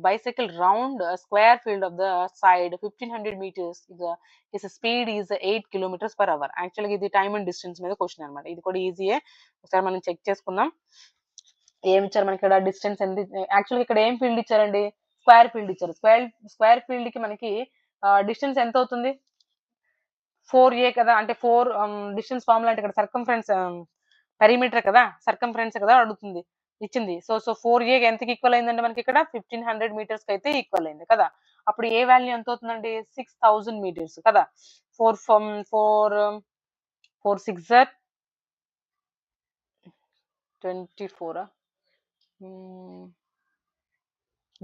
bicycle round a square field of the side 1500 meters? His speed is 8 kilometers per hour. యాక్చువల్గా ఇది టైమ్ అండ్ డిస్టెన్స్ మీద క్వశ్చన్ అనమాట. ఇది కూడా ఈజీయే. ఒకసారి మనం చెక్ చేసుకుందాం. ఏమి ఇచ్చారు మనకి ఇక్కడ? డిస్టెన్స్ ఎంత? యాక్చువల్గా ఇక్కడ ఏం ఫీల్డ్ ఇచ్చారండి? స్క్వేర్ ఫీల్డ్ ఇచ్చారు. స్క్వేర్ ఫీల్డ్ కి మనకి డిస్టెన్స్ ఎంత అవుతుంది? 4a కదా. అంటే 4 డిస్టెన్స్ ఫార్ములా అంటే ఇక్కడ సర్కంఫరెన్స్ పెరిమీటర్ కదా, సర్కంఫరెన్స్ కదా అడుగుతుంది ఇచ్చింది. సో 4a ఎంతకి ఈక్వల్ అయిందంటే మనకి ఇక్కడ 1500 మీటర్స్ కి అయితే ఈక్వల్ అయింది కదా. అప్పుడు ఏ వాల్యూ ఎంత అవుతుందండి? 6000 మీటర్స్ కదా. 4 6 24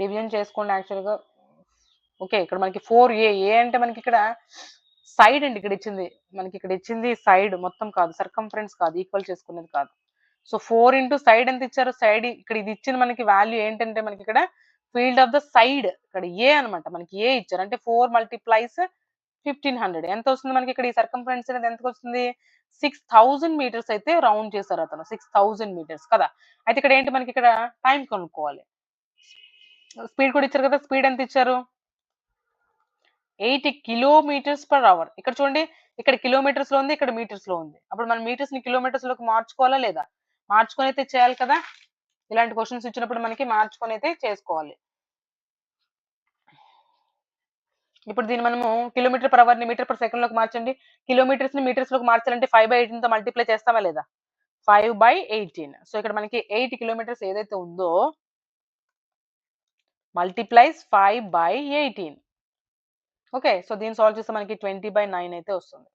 డివిజన్ చేసుకోండి యాక్చువల్గా. ఓకే, ఇక్కడ మనకి 4a అంటే మనకి ఇక్కడ సైడ్ అండి. ఇక్కడ ఇచ్చింది సైడ్ మొత్తం కాదు, సర్కంఫరెన్స్ కాదు, ఈక్వల్ చేసుకునేది కాదు. సో 4 ఇంటూ సైడ్ ఎంత ఇచ్చారు? సైడ్ ఇక్కడ ఇది ఇచ్చిన మనకి వాల్యూ ఏంటంటే మనకి ఇక్కడ ఫీల్డ్ ఆఫ్ ద సైడ్ ఇక్కడ ఏ అనమాట. మనకి ఏ ఇచ్చారు అంటే 4 మల్టిప్లైస్ 1500 ఎంత వస్తుంది మనకి ఇక్కడ ఈ సర్కంఫరెన్స్ అనేది ఎంత వస్తుంది 6000 మీటర్స్ అయితే రౌండ్ చేశారు అతను 6000 మీటర్స్ కదా. అయితే ఇక్కడ ఏంటి మనకి ఇక్కడ టైం కనుక్కోవాలి. స్పీడ్ కూడా ఇచ్చారు కదా, స్పీడ్ ఎంత ఇచ్చారు 80 కిలోమీటర్స్ పర్ అవర్. ఇక్కడ చూడండి ఇక్కడ కిలోమీటర్స్ లో ఉంది, ఇక్కడ మీటర్స్ లో ఉంది. అప్పుడు మనం మీటర్స్ ని కిలోమీటర్స్ లోకి మార్చుకోవాలా లేదా, మార్చుకొని అయితే చేయాలి కదా. ఇలాంటి క్వశ్చన్స్ ఇచ్చినప్పుడు మనకి మార్చుకొని అయితే చేసుకోవాలి. ఇప్పుడు దీన్ని మనము కిలోమీటర్ పర్ అవర్ ని మీటర్ పర్ సెకండ్ లోకి మార్చండి. కిలోమీటర్స్ ని మీటర్స్ లోకి మార్చాలంటే 5/18 తో మల్టిప్లై చేస్తామా లేదా, 5/18. సో ఇక్కడ మనకి 8 కిలోమీటర్స్ ఏదైతే ఉందో మల్టిప్లైస్ 5/18. ఓకే, సో దీన్ని సాల్వ్ చేస్తే మనకి 20/9 అయితే వస్తుంది.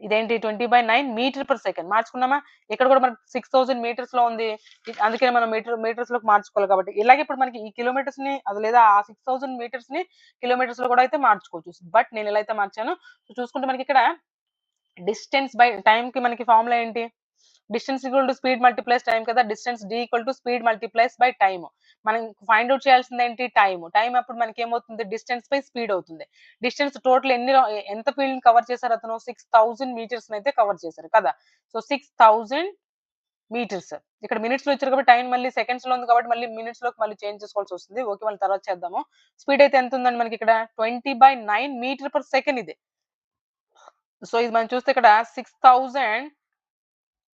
ఇదేంటి 20/9 మీటర్ పర్ సెకండ్ మార్చుకున్నామా. ఇక్కడ కూడా మనకి 6000 మీటర్స్ లో ఉంది, అందుకనే మనం మీటర్స్ లోకి మార్చుకోవాలి. కాబట్టి ఇలాగే ఇప్పుడు మనకి ఈ కిలోమీటర్స్ ని అది లేదా ఆ 6000 మీటర్స్ ని కిలోమీటర్స్ లో కూడా అయితే మార్చుకోవచ్చు. బట్ నేను ఎలా అయితే మార్చాను చూసుకుంటే మనకి ఇక్కడ డిస్టెన్స్ బై టైం కి మనకి ఫార్ములా ఏంటి, distance equal to speed multiplies time కదా. Distance D equal to speed multiplies by time. మనం ఫైండ్ అవుట్ చేయాల్సింది ఏంటి టైం అప్పుడు మనకి ఏమవుతుంది డిస్టెన్స్ బై స్పీడ్ అవుతుంది. డిస్టెన్స్ టోటల్ ఎంత ఫీల్డ్ కవర్ చేశారు అతను 6000 మీటర్స్ అయితే కవర్ చేశారు కదా. సో 6000 మీటర్స్ ఇక్కడ మినిట్స్ లో ఇచ్చారు కాబట్టి టైం మళ్ళీ సెకండ్స్ లో ఉంది కాబట్టి మళ్ళీ మినిట్స్ లోకి మళ్ళీ చేంజ్ చేసుకోవాల్సి వస్తుంది. ఓకే, మళ్ళీ తర్వాత చేద్దాము. స్పీడ్ అయితే ఎంత ఉందండి మనకి ఇక్కడ 20/9 మీటర్ పర్ సెకండ్ ఇది. సో ఇది మనం చూస్తే ఇక్కడ 6000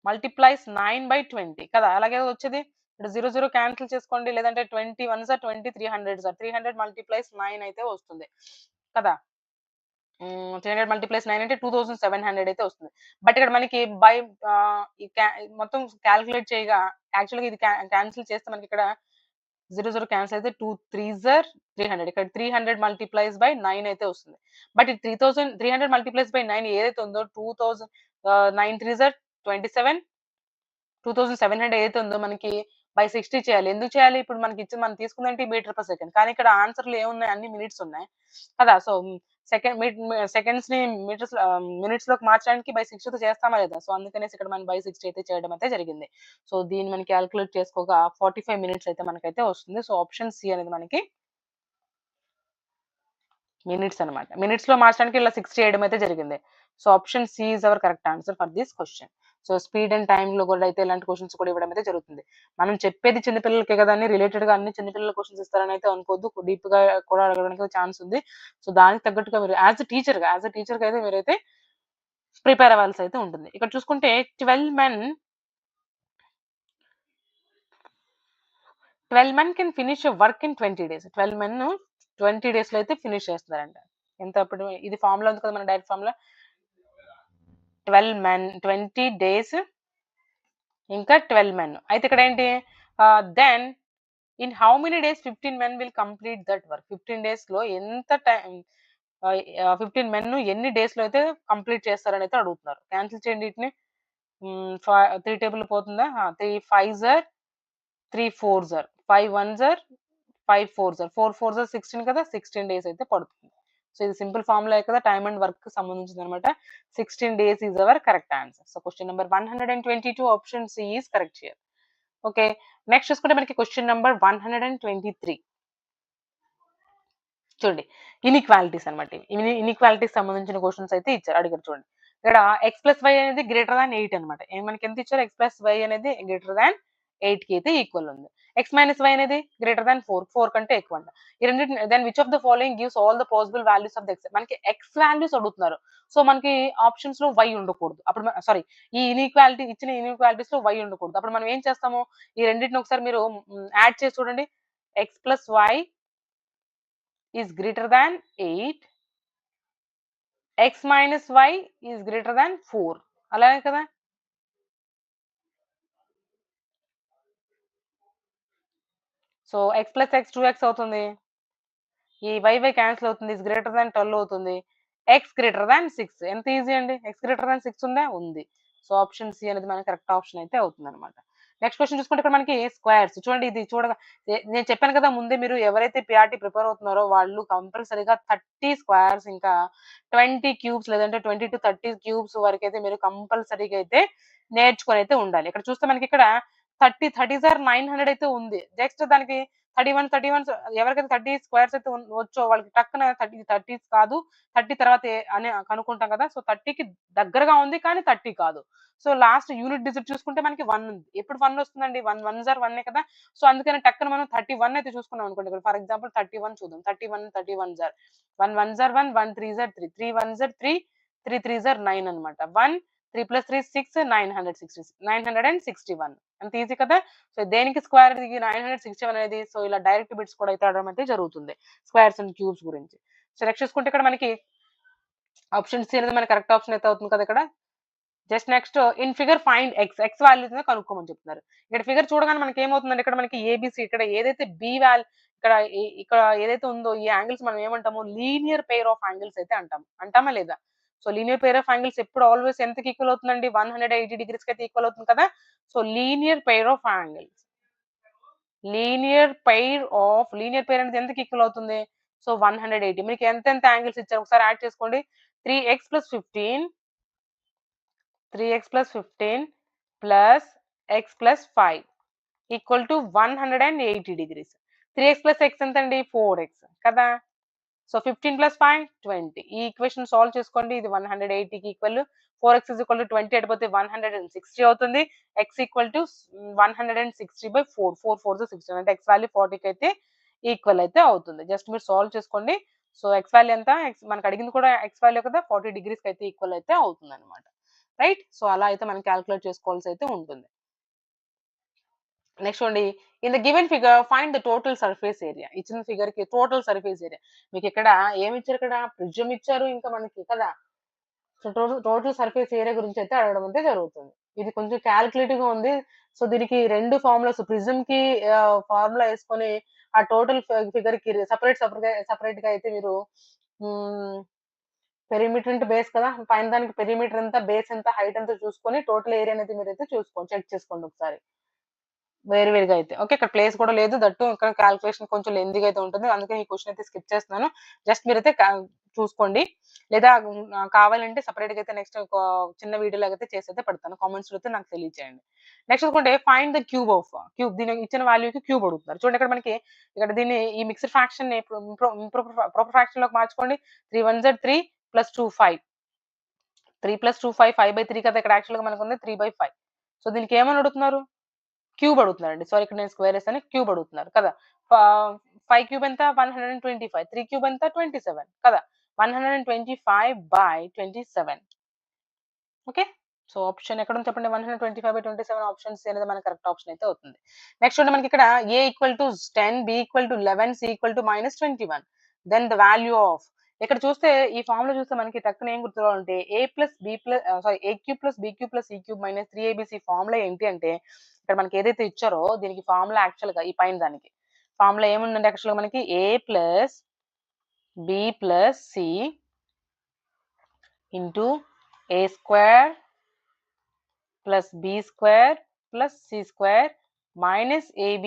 మల్టిప్లైస్ 9/20 కదా. అలాగే వచ్చేది ఇక్కడ 0 క్యాన్సిల్ చేసుకోండి, లేదంటే 21 సార్ 20 300 సార్ 300 మల్టిప్లైస్ 9 అయితే వస్తుంది కదా. 300 మల్టిప్లైస్ 9 అంటే 2700 అయితే వస్తుంది. బట్ ఇక్కడ మనకి బై మొత్తం క్యాల్కులేట్ చేయగా యాక్చువల్గా ఇది క్యాన్సిల్ చేస్తే మనకి ఇక్కడ 0 క్యాన్సిల్ అయితే 2 3 సార్ 300, ఇక్కడ 300 మల్టిప్లైస్ బై 9 అయితే వస్తుంది. బట్ 300 మల్టిప్లైస్ బై 9 ఏదైతే ఉందో 2000 9 3 సార్ 27 2700 ఏదైతే ఉందో మనకి బై 60 చేయాలి. ఎందుకు చేయాలి, ఇప్పుడు మనకి ఇచ్చి మనం తీసుకుందంటే మీటర్ పర్ సెకండ్, కానీ ఇక్కడ ఆన్సర్లు ఏమున్నాయి అన్ని మినిట్స్ ఉన్నాయి కదా. సో సెకండ్స్ ని మినిట్స్ లోకి మార్చడానికి బై 60 చేస్తామా లేదా. సో అందుకనేసి ఇక్కడ మనం బై 60 అయితే చేయడం అయితే జరిగింది. సో దీన్ని మనం క్యాల్కులేట్ చేసుకోగా 45 మినిట్స్ అయితే మనకైతే వస్తుంది. సో ఆప్షన్ సి అనేది మనకి మినిట్స్ అనమాట. మినిట్స్ లో మార్చడానికి ఇలా 60 చేయడం అయితే జరిగింది. So option C is our correct answer for this question. So speed and time లో కూడా అయితే ఇలాంటి క్వశ్చన్స్ కూడా ఇవ్వడం అయితే జరుగుతుంది. మనం చెప్పేది చిన్నపిల్లలకే కదా అని రిలేటెడ్ గా అన్ని చిన్నపిల్లల క్వశ్చన్స్ ఇస్తారని అయితే అనుకోవద్దు, డీప్ గా కూడా అడగడానికి ఛాన్స్ ఉంది. సో దానికి తగ్గట్టుగా మీరు యాజ్ అ టీచర్ గా అయితే మీరైతే ప్రిపేర్ అవ్వాల్సి అయితే ఉంటుంది. ఇక్కడ చూసుకుంటే 12 men can finish work in 20 days. 12 men 20 days లో అయితే ఫినిష్ చేస్తారంట. ఎంత అప్పుడు ఇది ఫార్ములా ఉంది కదా మన డైరెక్ట్ ఫార్ములా 12 men 20 days ఇంకా 12 men. అయితే ఇక్కడ ఏంటి then in how many days 15 men will complete that work. 15 days లో ఎంత టైం 15 men ఎన్ని డేస్ లో అయితే కంప్లీట్ చేస్తారని అయితే అడుగుతున్నారు. క్యాన్సిల్ చేయండి వీటిని. 3 టేబుల్ పోతుందా 3 5 sir 3 4 sir 5 1 sir 5 4 sir 4 4 sir 16 కదా, 16 డేస్ అయితే పడుతుంది. సో ఇది సింపుల్ ఫార్ములా కదా, టైమ్ అండ్ వర్క్ కి సంబంధించింది అనమాట. 16 days is our correct answer. So question number 122 option C is correct here. Okay, next చూసుకుంటే మనకి క్వశ్చన్ నెంబర్ 123 చూడండి. ఇన్ఈక్వాలిటీస్ అనమాట. ఇన్ఈక్వాలిటీస్ సంబంధించిన క్వశ్చన్స్ అయితే ఇచ్చారు, అడిగారు చూడండి. ఇక్కడ x ప్లస్ వై అనేది గ్రేటర్ దాన్ 8 అనమాట. మనకి ఎంత ఇచ్చారు x ప్లస్ వై అనేది గ్రేటర్ దాన్ 8 కి అయితే ఈక్వల్ ఉంది. x మైనస్ వై అనేది గ్రేటర్ దాన్ 4 కంటే ఎక్కువ అంట. ఈ రెండింటి then which of the following gives all the possible values of the x. మనకి x వాల్యూస్ అడుగుతున్నారు. సో మనకి ఆప్షన్స్ లో y ఉండకూడదు. అప్పుడు సారీ ఈ ఇన్ఈక్వాలిటీ ఇచ్చిన ఇన్ఈక్వాలిటీస్ లో y ఉండకూడదు. అప్పుడు మనం ఏం చేస్తాము, ఈ రెండింటిని ఒకసారి మీరు యాడ్ చేసి చూడండి. x plus Y is greater than 8, x minus y is greater than 4. అలాగే కదా. So x plus x 2x అవుతుంది, ఈ y క్యాన్సిల్ అవుతుంది, is greater than 12 అవుతుంది, x greater than 6. ఎంత ఈజీ అండి, x greater than 6 ఉందా, ఉంది. సో ఆప్షన్ సి అనేది మనకి కరెక్ట్ ఆప్షన్ అయితే అవుతుంది అనమాట. నెక్స్ట్ క్వశ్చన్ చూసుకుంటే ఇక్కడ మనకి స్క్వేర్స్ చూడండి. ఇది చూడగా నేను చెప్పాను కదా ముందే, మీరు ఎవరైతే పిఆర్టీ ప్రిపేర్ అవుతున్నారో వాళ్ళు కంపల్సరీగా 30 స్క్వేర్స్ ఇంకా 20 క్యూబ్స్ లేదంటే 20 to 30 క్యూబ్స్ వరకు అయితే మీరు కంపల్సరీగా అయితే నేర్చుకొని అయితే ఉండాలి. ఇక్కడ చూస్తే మనకి ఇక్కడ 30 సార్ 900 అయితే ఉంది. నెక్స్ట్ దానికి 31 ఎవరికైతే 30 స్క్వేర్స్ అయితే వచ్చో వాళ్ళకి టక్కున 30 కాదు. 30 తర్వాత అని కనుక్కుంటాం కదా! సో 30కి దగ్గరగా ఉంది కానీ 30 కాదు. సో లాస్ట్ యూనిట్ డిజిట్ చూసుకుంటే మనకి 1 ఉంది. ఎప్పుడు 1 వస్తుందండి? 1 సార్ 1 కదా! సో అందుకని టక్కున మనం 31 అయితే చూసుకున్నాం అనుకోండి. ఫర్ ఎగ్జాంపుల్ 31 చూద్దాం. 31 sir 1 sir 1, 1 3 sir 3, 3 1 sir 3, 3 3 sir 9 అన్నమాట. 1 3 + 3 6 961 అంత ఈజీ కదా! సో దేనికి స్క్వేర్ ఇది 961 అనేది. సో ఇలా డైరెక్ట్ బిట్స్ కూడా అయితే అడగడం అయితే జరుగుతుంది. స్క్వేర్స్ అండ్ క్యూబ్స్ గురించి. సో నెక్స్ట్ చూసుకుంటే ఇక్కడ మనకి ఆప్షన్ సి అనేది మనకి కరెక్ట్ ఆప్షన్ అయితే అవుతుంది కదా ఇక్కడ. Just next in figure find X values కనుక్కోమని చెప్తున్నారు. ఇక్కడ ఫిగర్ చూడగానే మనకి ఏమవుతుందంటే ఇక్కడ మనకి ఏబిసి ఇక్కడ ఏదైతే బి వాల్యూ ఇక్కడ ఏదైతే ఉందో ఈ యాంగిల్స్ మనం ఏమంటాము లీనియర్ పెయిర్ ఆఫ్ యాంగిల్స్ అయితే అంటామా లేదా? So linear pair of angles ఎప్పుడు ఆల్వేస్ ఎంతకి ఈక్వల్ అవుతుందండి? 180 డిగ్రీస్ కి అయితే ఈక్వల్ అవుతుంది కదా! So linear pair of angles linear pair అనేది ఎంతకి ఈక్వల్ అవుతుంది? సో 180. మీకు ఎంత యాంగిల్స్ ఇచ్చారు ఒకసారి యాడ్ చేసుకోండి. 3x + 15 3x + 15 plus x + 5 equal to 180 degrees. 3x + x ఎంతండి? 4x కదా! సో 15 + 5 20. ఈ ఈక్వేషన్ సాల్వ్ చేసుకోండి. ఇది 180కి ఈక్వల్. 4x = 20 అడిపోతే 160 అవుతుంది. x = 160/4 4 4 16 అంటే x వాల్యూ 40కి అయితే ఈక్వల్ అయితే అవుతుంది. జస్ట్ మీరు సాల్వ్ చేసుకోండి. సో x వాల్యూ ఎంత? మనకు అడిగింది కూడా x వాల్యూ కదా! 40 డిగ్రీస్‌కి అయితే ఈక్వల్ అయితే అవుతుందన్నమాట. రైట్? సో అలా అయితే మనం క్యాలిక్యులేట్ చేసుకోవాల్సి అయితే ఉంటుంది. నెక్స్ట్ చూడండి. In the given figure find the total surface area. ఇచ్చిన ఫిగర్ కి టోటల్ సర్ఫేస్ ఏరియా. మీకు ఇక్కడ ఏమి ఇచ్చారు? ఇక్కడ ప్రిజం ఇచ్చారు. ఇంకా మనకి కదా సో టోటల్ సర్ఫేస్ ఏరియా గురించి అయితే అడగడం అయితే జరుగుతుంది. ఇది కొంచెం క్యాలిక్యులేటివ్ గా ఉంది. సో దీనికి 2 ఫార్ములాస్ ప్రిజం కి ఫార్ములా వేసుకొని ఆ టోటల్ ఫిగర్ కి సెపరేట్ గా అయితే మీరు పెరిమీటర్ అంటే బేస్ కదా! పైన దానికి పెరిమీటర్ ఎంత, బేస్ ఎంత, హైట్ ఎంత చూసుకొని టోటల్ ఏరియా అనేది మీరైతే చెక్ చేసుకోండి ఒకసారి. వేరుగా అయితే. ఓకే. ఇక్కడ ప్లేస్ కూడా లేదు. దట్టు ఇక్కడ కాలిక్యులేషన్ కొంచెం లెంథీగా అయితే ఉంటుంది. అందుకే ఈ క్వెషన్ అయితే స్కిప్ చేస్తున్నాను. జస్ట్ మీరైతే చూసుకోండి. లేదా కావాలంటే సెపరేట్‌గా అయితే నెక్స్ట్ ఒక చిన్న వీడియో లాగా అయితే చేసి అయితే పెడతాను. కామెంట్స్‌లో అయితే నాకు తెలియజేయండి. నెక్స్ట్ చూసుకుంటే ఫైండ్ ద క్యూబ్ దీనికి ఇచ్చిన వాల్యూకి క్యూబ్ అడుగుతున్నారు. చూడండి ఇక్కడ మనకి దీన్ని ఈ మిక్స్డ్ ఫ్రాక్షన్‌ని ప్రాపర్ ఫ్రాక్షన్‌లోకి మార్చుకోండి. 3 1 జ 3 + 2 5. 3 + 2 5 5/3 కదా! ఇక్కడ యాక్చువల్‌గా మనకుంది 3/5. సో దీనికి ఏమని అడుగుతున్నారు? క్యూబ్ అడుగుతున్నారండి. సారీ ఇక్కడ నేను స్క్వేర్ వేసాను. క్యూబ్ అడుగుతున్నారు కదా! 5 క్యూబ్ ఎంత? 125. 3 క్యూబ్ ఎంత? 27 కదా! 125/27. ఓకే. సో ఆప్షన్ ఎక్కడ ఉంది చెప్పండి? 125/27 ఆప్షన్ సి అనేది మన కరెక్ట్ ఆప్షన్ అయితే అవుతుంది. నెక్స్ట్ చూడండి మనకి ఇక్కడ a = 10, b = 11, c = -21. Then the value of ఇక్కడ చూస్తే ఈ ఫార్ములా చూస్తే మనకి టక్కున ఏం గుర్తురావాలంటే a³ + b³ + c³ - 3abc formula ఏంటి అంటే ఇక్కడ మనకి ఏదైతే ఇచ్చారో దీనికి ఫార్ములా యాక్చువల్‌గా ఈ పైన దానికి ఫార్ములా ఏముందంటే యాక్చువల్‌గా మనకి a + b + c into a² + b² + c² - ab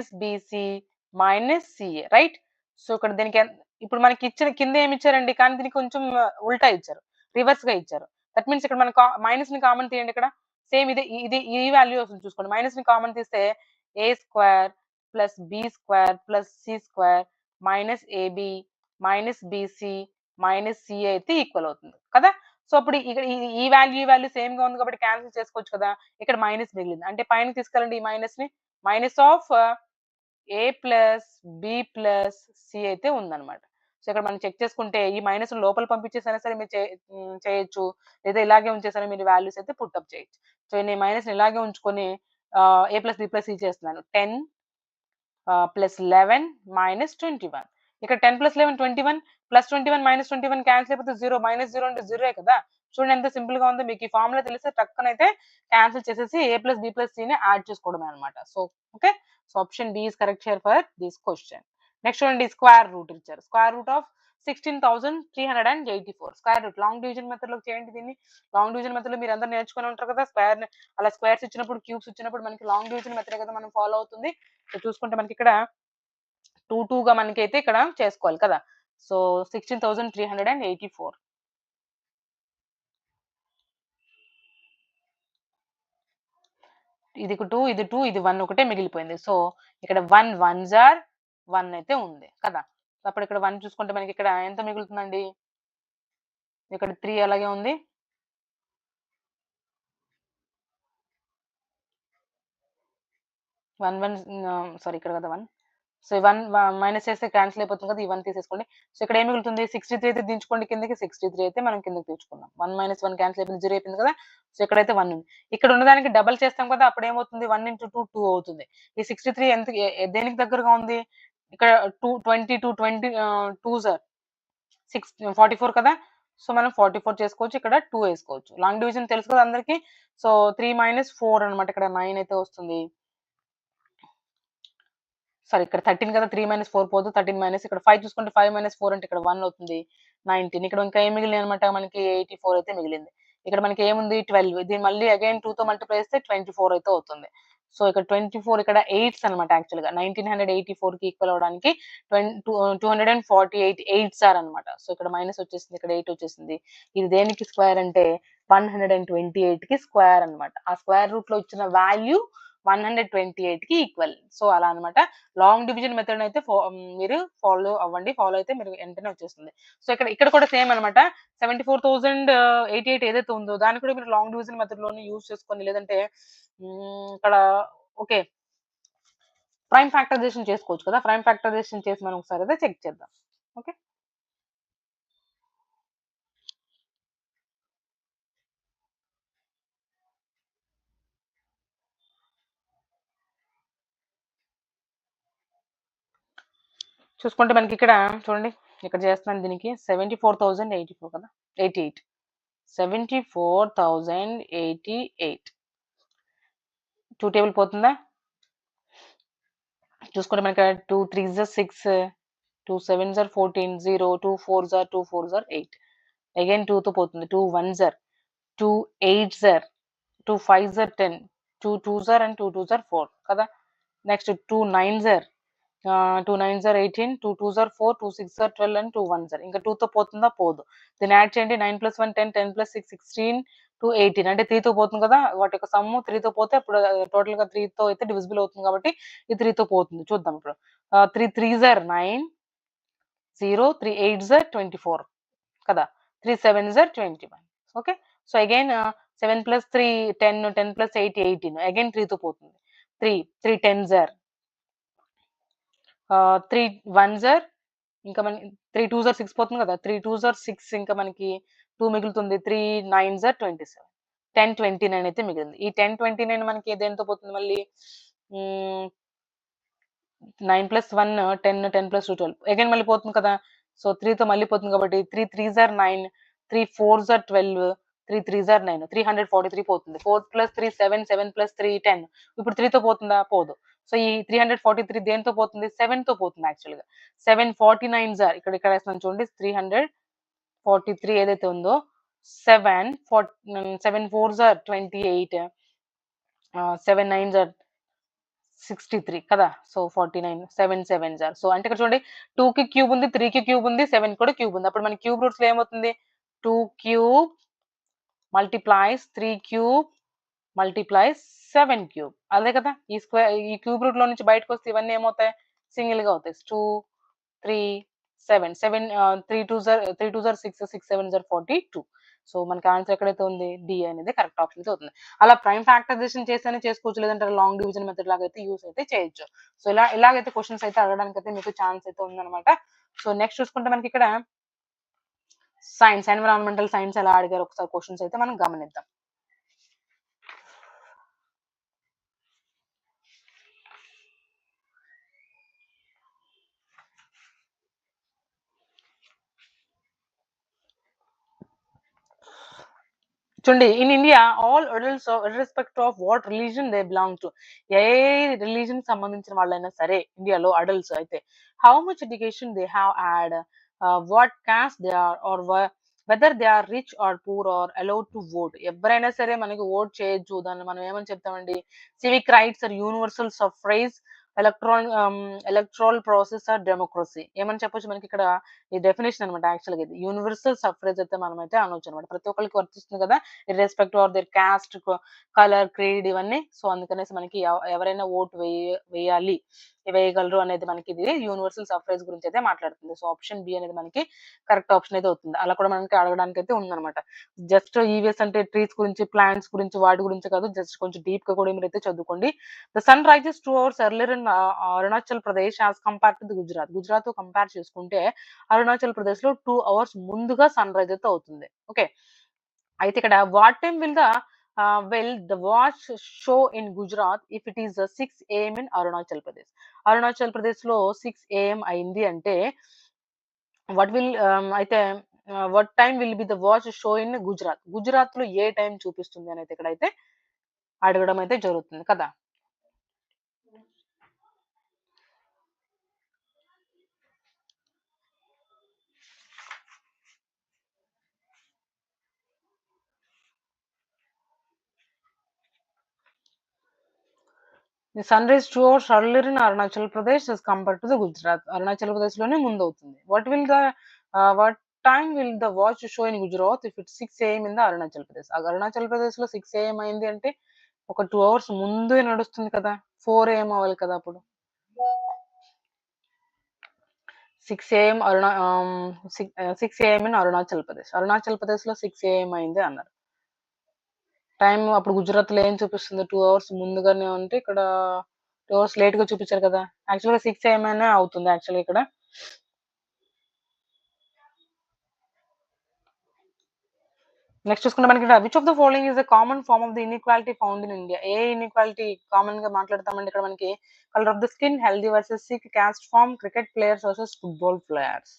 - bc - ca right? So ఇక్కడ దీనికి ఇప్పుడు మనకి ఇచ్చిన కింద ఏమి ఇచ్చారండి? కానీ దీనికి కొంచెం ఉల్టా ఇచ్చారు. రివర్స్‌గా ఇచ్చారు. దట్ మీన్స్ ఇక్కడ మనకు మైనస్‌ని కామన్ తీయండి ఇక్కడ. సేమ్ ఈ వాల్యూ వస్తుంది చూసుకోండి. మైనస్‌ని కామన్ తీస్తే a² + b² + c² - ab - bc - ca అయితే ఈక్వల్ అవుతుంది కదా! సో అప్పుడు ఇక్కడ ఈ వాల్యూ సేమ్ గా ఉంది కాబట్టి క్యాన్సిల్ చేసుకోవచ్చు కదా! ఇక్కడ మైనస్ మిగిలింది. అంటే పైనకి తీసుకెళ్ళండి ఈ మైనస్‌ని. Minus of a + b + c అయితే ఉందన్నమాట. సో ఇక్కడ మనం చెక్ చేసుకుంటే ఈ మైనస్ లోపల పంపించేసైనా సరే మీరు చేయొచ్చు. లేదా ఇలాగే ఉంచేసైనా మీరు వాల్యూస్ అయితే పుట్ చేయొచ్చు. సో నేను మైనస్‌ని ఇలాగే ఉంచుకొని a + b + c చేస్తున్నాను. 10 +11 - 21. ఇక్కడ 10 + 11 21 +21 - 21 క్యాన్సిల్ అయిపోతే 0 -0 అంటే 0 కదా! చూడండి ఎంత సింపుల్ గా ఉందో. మీకు ఈ ఫార్ములా తెలిస్తే టక్కనైతే క్యాన్సిల్ చేసేసి a + b + cని యాడ్ చేసుకోవడమే అన్నమాట. So okay. So option B is correct here for this question. Next చూడండి స్క్వేర్ రూట్ ఇచ్చారు. Square root of 16,384. Square root long division method లో చేయండి దీన్ని. లాంగ్ డివిజన్ మెథడ్ లో మీరు అందరూ నేర్చుకుని ఉంటారు కదా! అలా స్క్వేర్స్ ఇచ్చినప్పుడు క్యూబ్స్ ఇచ్చినప్పుడు మనకి లాంగ్ డివిజన్ మెథడ్ కదా మనం ఫాలో అవుతుంది. సో చూసుకుంటే మనకి ఇక్కడ 2 2గా మనకైతే ఇక్కడ చేసుకోవాలి కదా! సో 16,384. ఇది 2, ఇది 2, ఇది 1 ఒకటే మిగిలిపోయింది. సో, ఇక్కడ 1 1s ఆర్ 1 అయితే ఉంది కదా! అప్పుడు ఇక్కడ 1 చూసుకుంటే మనకి ఇక్కడ ఎంత మిగులుతుందండి? ఇక్కడ 3 అలాగే ఉంది. 1 1 సారీ ఇక్కడ కదా 1. సో, 1 మైనస్ చేస్తే క్యాన్సిల్ అయిపోతుంది కదా! ఈ 1 తీసేసుకోండి. సో, ఇక్కడ ఏం మిగులుతుంది? 63 అయితే దించుకోండి కిందకి. 63 అయితే మనం కిందకి తెచ్చుకుందాం. 1 - 1 క్యాన్సిల్ అయిపోయింది. 0 అయిపోయింది కదా! సో, ఇక్కడైతే 1 ఉంది. ఇక్కడ ఉన్నదానికి డబుల్ చేస్తాం కదా! అప్పుడేమవుతుంది? 1 ఇంటూ 2 2 అవుతుంది. ఈ 63 ఎంత దేనికి దగ్గరగా ఉంది? ఇక్కడ 22 20 2s ఆర్ 44 కదా! సో, మనం 44 చేసుకోవచ్చు. ఇక్కడ 2 ఏసుకోవచ్చు. లాంగ్ డివిజన్ తెలుసు కదా అందరికి. సో, 3 - 4 అన్నమాట. ఇక్కడ 9 అయితే వస్తుంది. సారీ ఇక్కడ 13 కదా! 3 - 4 పోదు. 13 ఇక్కడ 5 చూసుకుంటే 5 - 4 అంటే ఇక్కడ 1 అవుతుంది. 19 ఇక్కడ ఇంకా ఏం మిగిలినాయన్నమాట మనకి 84 అయితే మిగిలింది. ఇక్కడ మనకి ఏముంది 12 దీన్ని మళ్ళీ అగైన్ 2తో మల్టిప్లై చేస్తే 24 అయితే అవుతుంది. సో, ఇక్కడ 24 ఇక్కడ 8s అన్నమాట యాక్చువల్‌గా 1984కి ఈక్వల్ అవ్వడానికి 248 8s ఆర్ అన్నమాట. సో, ఇక్కడ మైనస్ వచ్చేసింది. ఇక్కడ 8 వచ్చేసింది. ఇది దేనికి స్క్వేర్ అంటే 128కి స్క్వేర్ అన్నమాట. ఆ స్క్వేర్ రూట్‌లో ఇచ్చిన వాల్యూ 128కి ఈక్వల్. సో, అలా అన్నమాట. లాంగ్ డివిజన్ మెథడ్ అయితే మీరు ఫాలో అవ్వండి. ఫాలో అయితే మీరు వెంటనే వచ్చేస్తుంది. సో, ఇక్కడ కూడా సేమ్ అన్నమాట. 74,088 ఏదైతే ఉందో దాన్ని కూడా మీరు లాంగ్ డివిజన్ మెథడ్‌లోనే యూజ్ చేసుకొని లేదంటే ఇక్కడ ఓకే. ప్రైమ్ ఫ్యాక్టరైజేషన్ చేసుకోవచ్చు కదా! ప్రైమ్ ఫ్యాక్టరైజేషన్ చేసి మనం ఒకసారి అయితే చెక్ చేద్దాం. ఓకే. చూసుకుంటే మనకి ఇక్కడ చూడండి. ఇక్కడ చేస్తున్నాను దీనికి 74,084 కదా! 88 74,088 2 టేబుల్ పోతుందా? చూసుకుంటే మనకి 2 3s are 6 2 7s are 14 0 2 4s are 2 4s are 8 again 2తో పోతుంది. 2 1s are 2 8s are 2 5s are 10 2 2s are and 2 2s are 4 కదా! Next 2 9s are 2 9s are 18 2 2s are 4 2 6s are 12 and 2 1s are ఇంకా 2తో పోతుందా? పోదు. దీన్ని add చేయండి 9 + 1 10 10 + 6 16 2 18 అంటే 3తో పోతుంది కదా! వాటి యొక్క సమ్ 3తో పోతే అప్పుడు టోటల్‌గా 3తో అయితే డివిజిబుల్ అవుతుంది కాబట్టి ఇది 3తో పోతుంది. చూద్దాం ఇప్పుడు. 3 3s ఆర్ 9 0 3 8s ఆర్ 24 కదా! 3 7s are 21 okay. So, again 7 + 3 10 10 + 8 18 again 3తో పోతుంది. 3 3 10s ఆర్ 3 1s ఆర్ ఇంకా మనకి 3 2s ఆర్ 6 పోతుంది కదా! 3 2s ఆర్ 6 ఇంకా మనకి 2 మిగులుతుంది. 3 9s ఆర్ 27 10 29 అయితే మిగిలింది. ఈ 10 29 మనకి దేనితో పోతుంది మళ్ళీ? 9 + 1 10 10 + 2 12 అగైన్ మళ్ళీ పోతుంది కదా! సో, 3తో మళ్ళీ పోతుంది కాబట్టి 3 3s are 9 3 4s are 12 3 3s are 9 343 పోతుంది. 4 + 3 7 7 + 3 10 ఇప్పుడు 3తో పోతుందా? పోదు. సో, ఈ 343 దేనితో పోతుంది? 7తో పోతుంది యాక్చువల్‌గా. 7 49s ఆర్ ఇక్కడ ఏస్తున్నాను చూడండి 343 ఏదైతే ఉందో 7 4s ఆర్ 28 7 9s ఆర్ 63 కదా! So, 49 7 7s are. సో, అంటే ఇక్కడ చూడండి 2కి క్యూబ్ ఉంది, 3కి క్యూబ్ ఉంది, 7 కూడా క్యూబ్ ఉంది. అప్పుడు మన క్యూబ్ రూట్స్‌లో ఏమవుతుంది? 2 cube multiplies 3 cube multiplies 7 cube. అదే కదా! ఈ క్యూబ్ రూట్‌లో నుంచి బయటకొస్తే ఇవన్నీ ఏమవుతాయి? సింగిల్‌గా అవుతాయి. 2 3 7 7 3 2s are 6 6 7s are 42. So, మనకి ఆన్సర్ ఎక్కడైతే ఉంది? డి అనేది కరెక్ట్ ఆప్షన్ అయితే అవుతుంది. అలా ప్రైమ్ ఫ్యాక్టరైజేషన్ చేసైనా చేసుకోవచ్చు. లేదంటే లాంగ్ డివిజన్ మెథడ్ లాగా అయితే యూజ్ అయితే చేయొచ్చు. సో, ఇలాగైతే క్వెషన్స్ అయితే అడగడానికైతే మీకు ఛాన్స్ అయితే ఉందన్నమాట. సో, నెక్స్ట్ చూసుకుంటే మనకిక్కడ సైన్స్, ఎన్విరాన్మెంటల్ సైన్స్ ఎలా అడిగారో ఒకసారి క్వెషన్స్ అయితే మనం గమనిద్దాం. చూడండి in India all adults irrespective of what religion they belong to a religion సంబంధించిన వాళ్ళైనా సరే ఇండియాలో అడల్ట్స్ అయితే how much education they have had what caste they are or whether they are rich or poor are allowed to vote ఎవరైనా సరే మనకి vote చేయొచ్చు దాన్ని మనం ఏమని చెప్తామండి civic rights or universal suffrage electoral process or democracy ఏమని చెప్పొచ్చు మనకి ఇక్కడ ఈ డెఫినేషన్ అనమాట. యాక్చువల్గా ఇది యూనివర్సల్ సఫ్రేజ్ అయితే మనం అయితే అనొచ్చు అనమాట. ప్రతి ఒక్కరికి వర్తిస్తుంది కదా, irrespective of their cost, colour, creed ఇవన్నీ. సో అందుకనేసి మనకి ఎవరైనా ఓటు వేయాలి, వేయగలరు అనేది మనకి ఇది యూనివర్సల్ సఫ్రేజ్ గురించి అయితే మాట్లాడుతుంది. సో ఆప్షన్ బి అనేది మనకి కరెక్ట్ ఆప్షన్ అయితే అవుతుంది. అలా కూడా మనకి అడగడానికి అయితే ఉందన్నమాట. జస్ట్ ఈవీఎస్ అంటే ట్రీస్ గురించి, ప్లాంట్స్ గురించి, వాటి గురించి కాదు. జస్ట్ కొంచెం డీప్ గా కూడా మీరైతే చదువుకోండి. The sun rises 2 hours earlier in Arunachal Pradesh as compared to the Gujarat. Gujarat తో కంపేర్ చేసుకుంటే అరుణాచల్ ప్రదేశ్ లో 2 hours ముందుగా సన్ రైజ్ అయితే అవుతుంది. ఓకే. అయితే ఇక్కడ what time will the watch show in Gujarat if it is 6 AM in Arunachal Pradesh. Arunachal Pradesh లో 6 AM అయింది అంటే వాట్ విల్ అయితే what time will be the watch show in Gujarat. Gujarat లో ఏ టైం చూపిస్తుంది అని అయితే ఇక్కడైతే అడగడం అయితే జరుగుతుంది కదా. The sunrise 2 hours earlier in Arunachal Pradesh as compared to the Gujarat. Arunachal Pradesh లోనే ముందు అవుతుంది. What time will the watch show in Gujarat if it's 6 AM in the Arunachal Pradesh? Arunachal Pradesh లో 6 AM అయింది అంటే ఒక 2 hours ముందే నడుస్తుంది కదా. 4 AM అవ్వాలి కదా అప్పుడు. 6 AM 6 AM in Arunachal Pradesh. Arunachal Pradesh లో 6 AM అయింది అన్నారు. టైం అప్పుడు గుజరాత్ లో ఏం చూపిస్తుంది, 2 hours ముందుగానే ఉంటే ఇక్కడ 2 hours లేట్ గా చూపించారు కదా. యాక్చువల్ గా 6 AM అనే అవుతుంది యాక్చువల్ ఇక్కడ. నెక్స్ట్ చూసుకుంటే మనకి which of the following is the common form of the inequality found in India. ఏ ఇన్ఈక్వాలిటీ కామన్ గా మాట్లాడతామంటే ఇక్కడ మనకి colour of the skin, healthy versus sick, caste form, cricket players versus football players.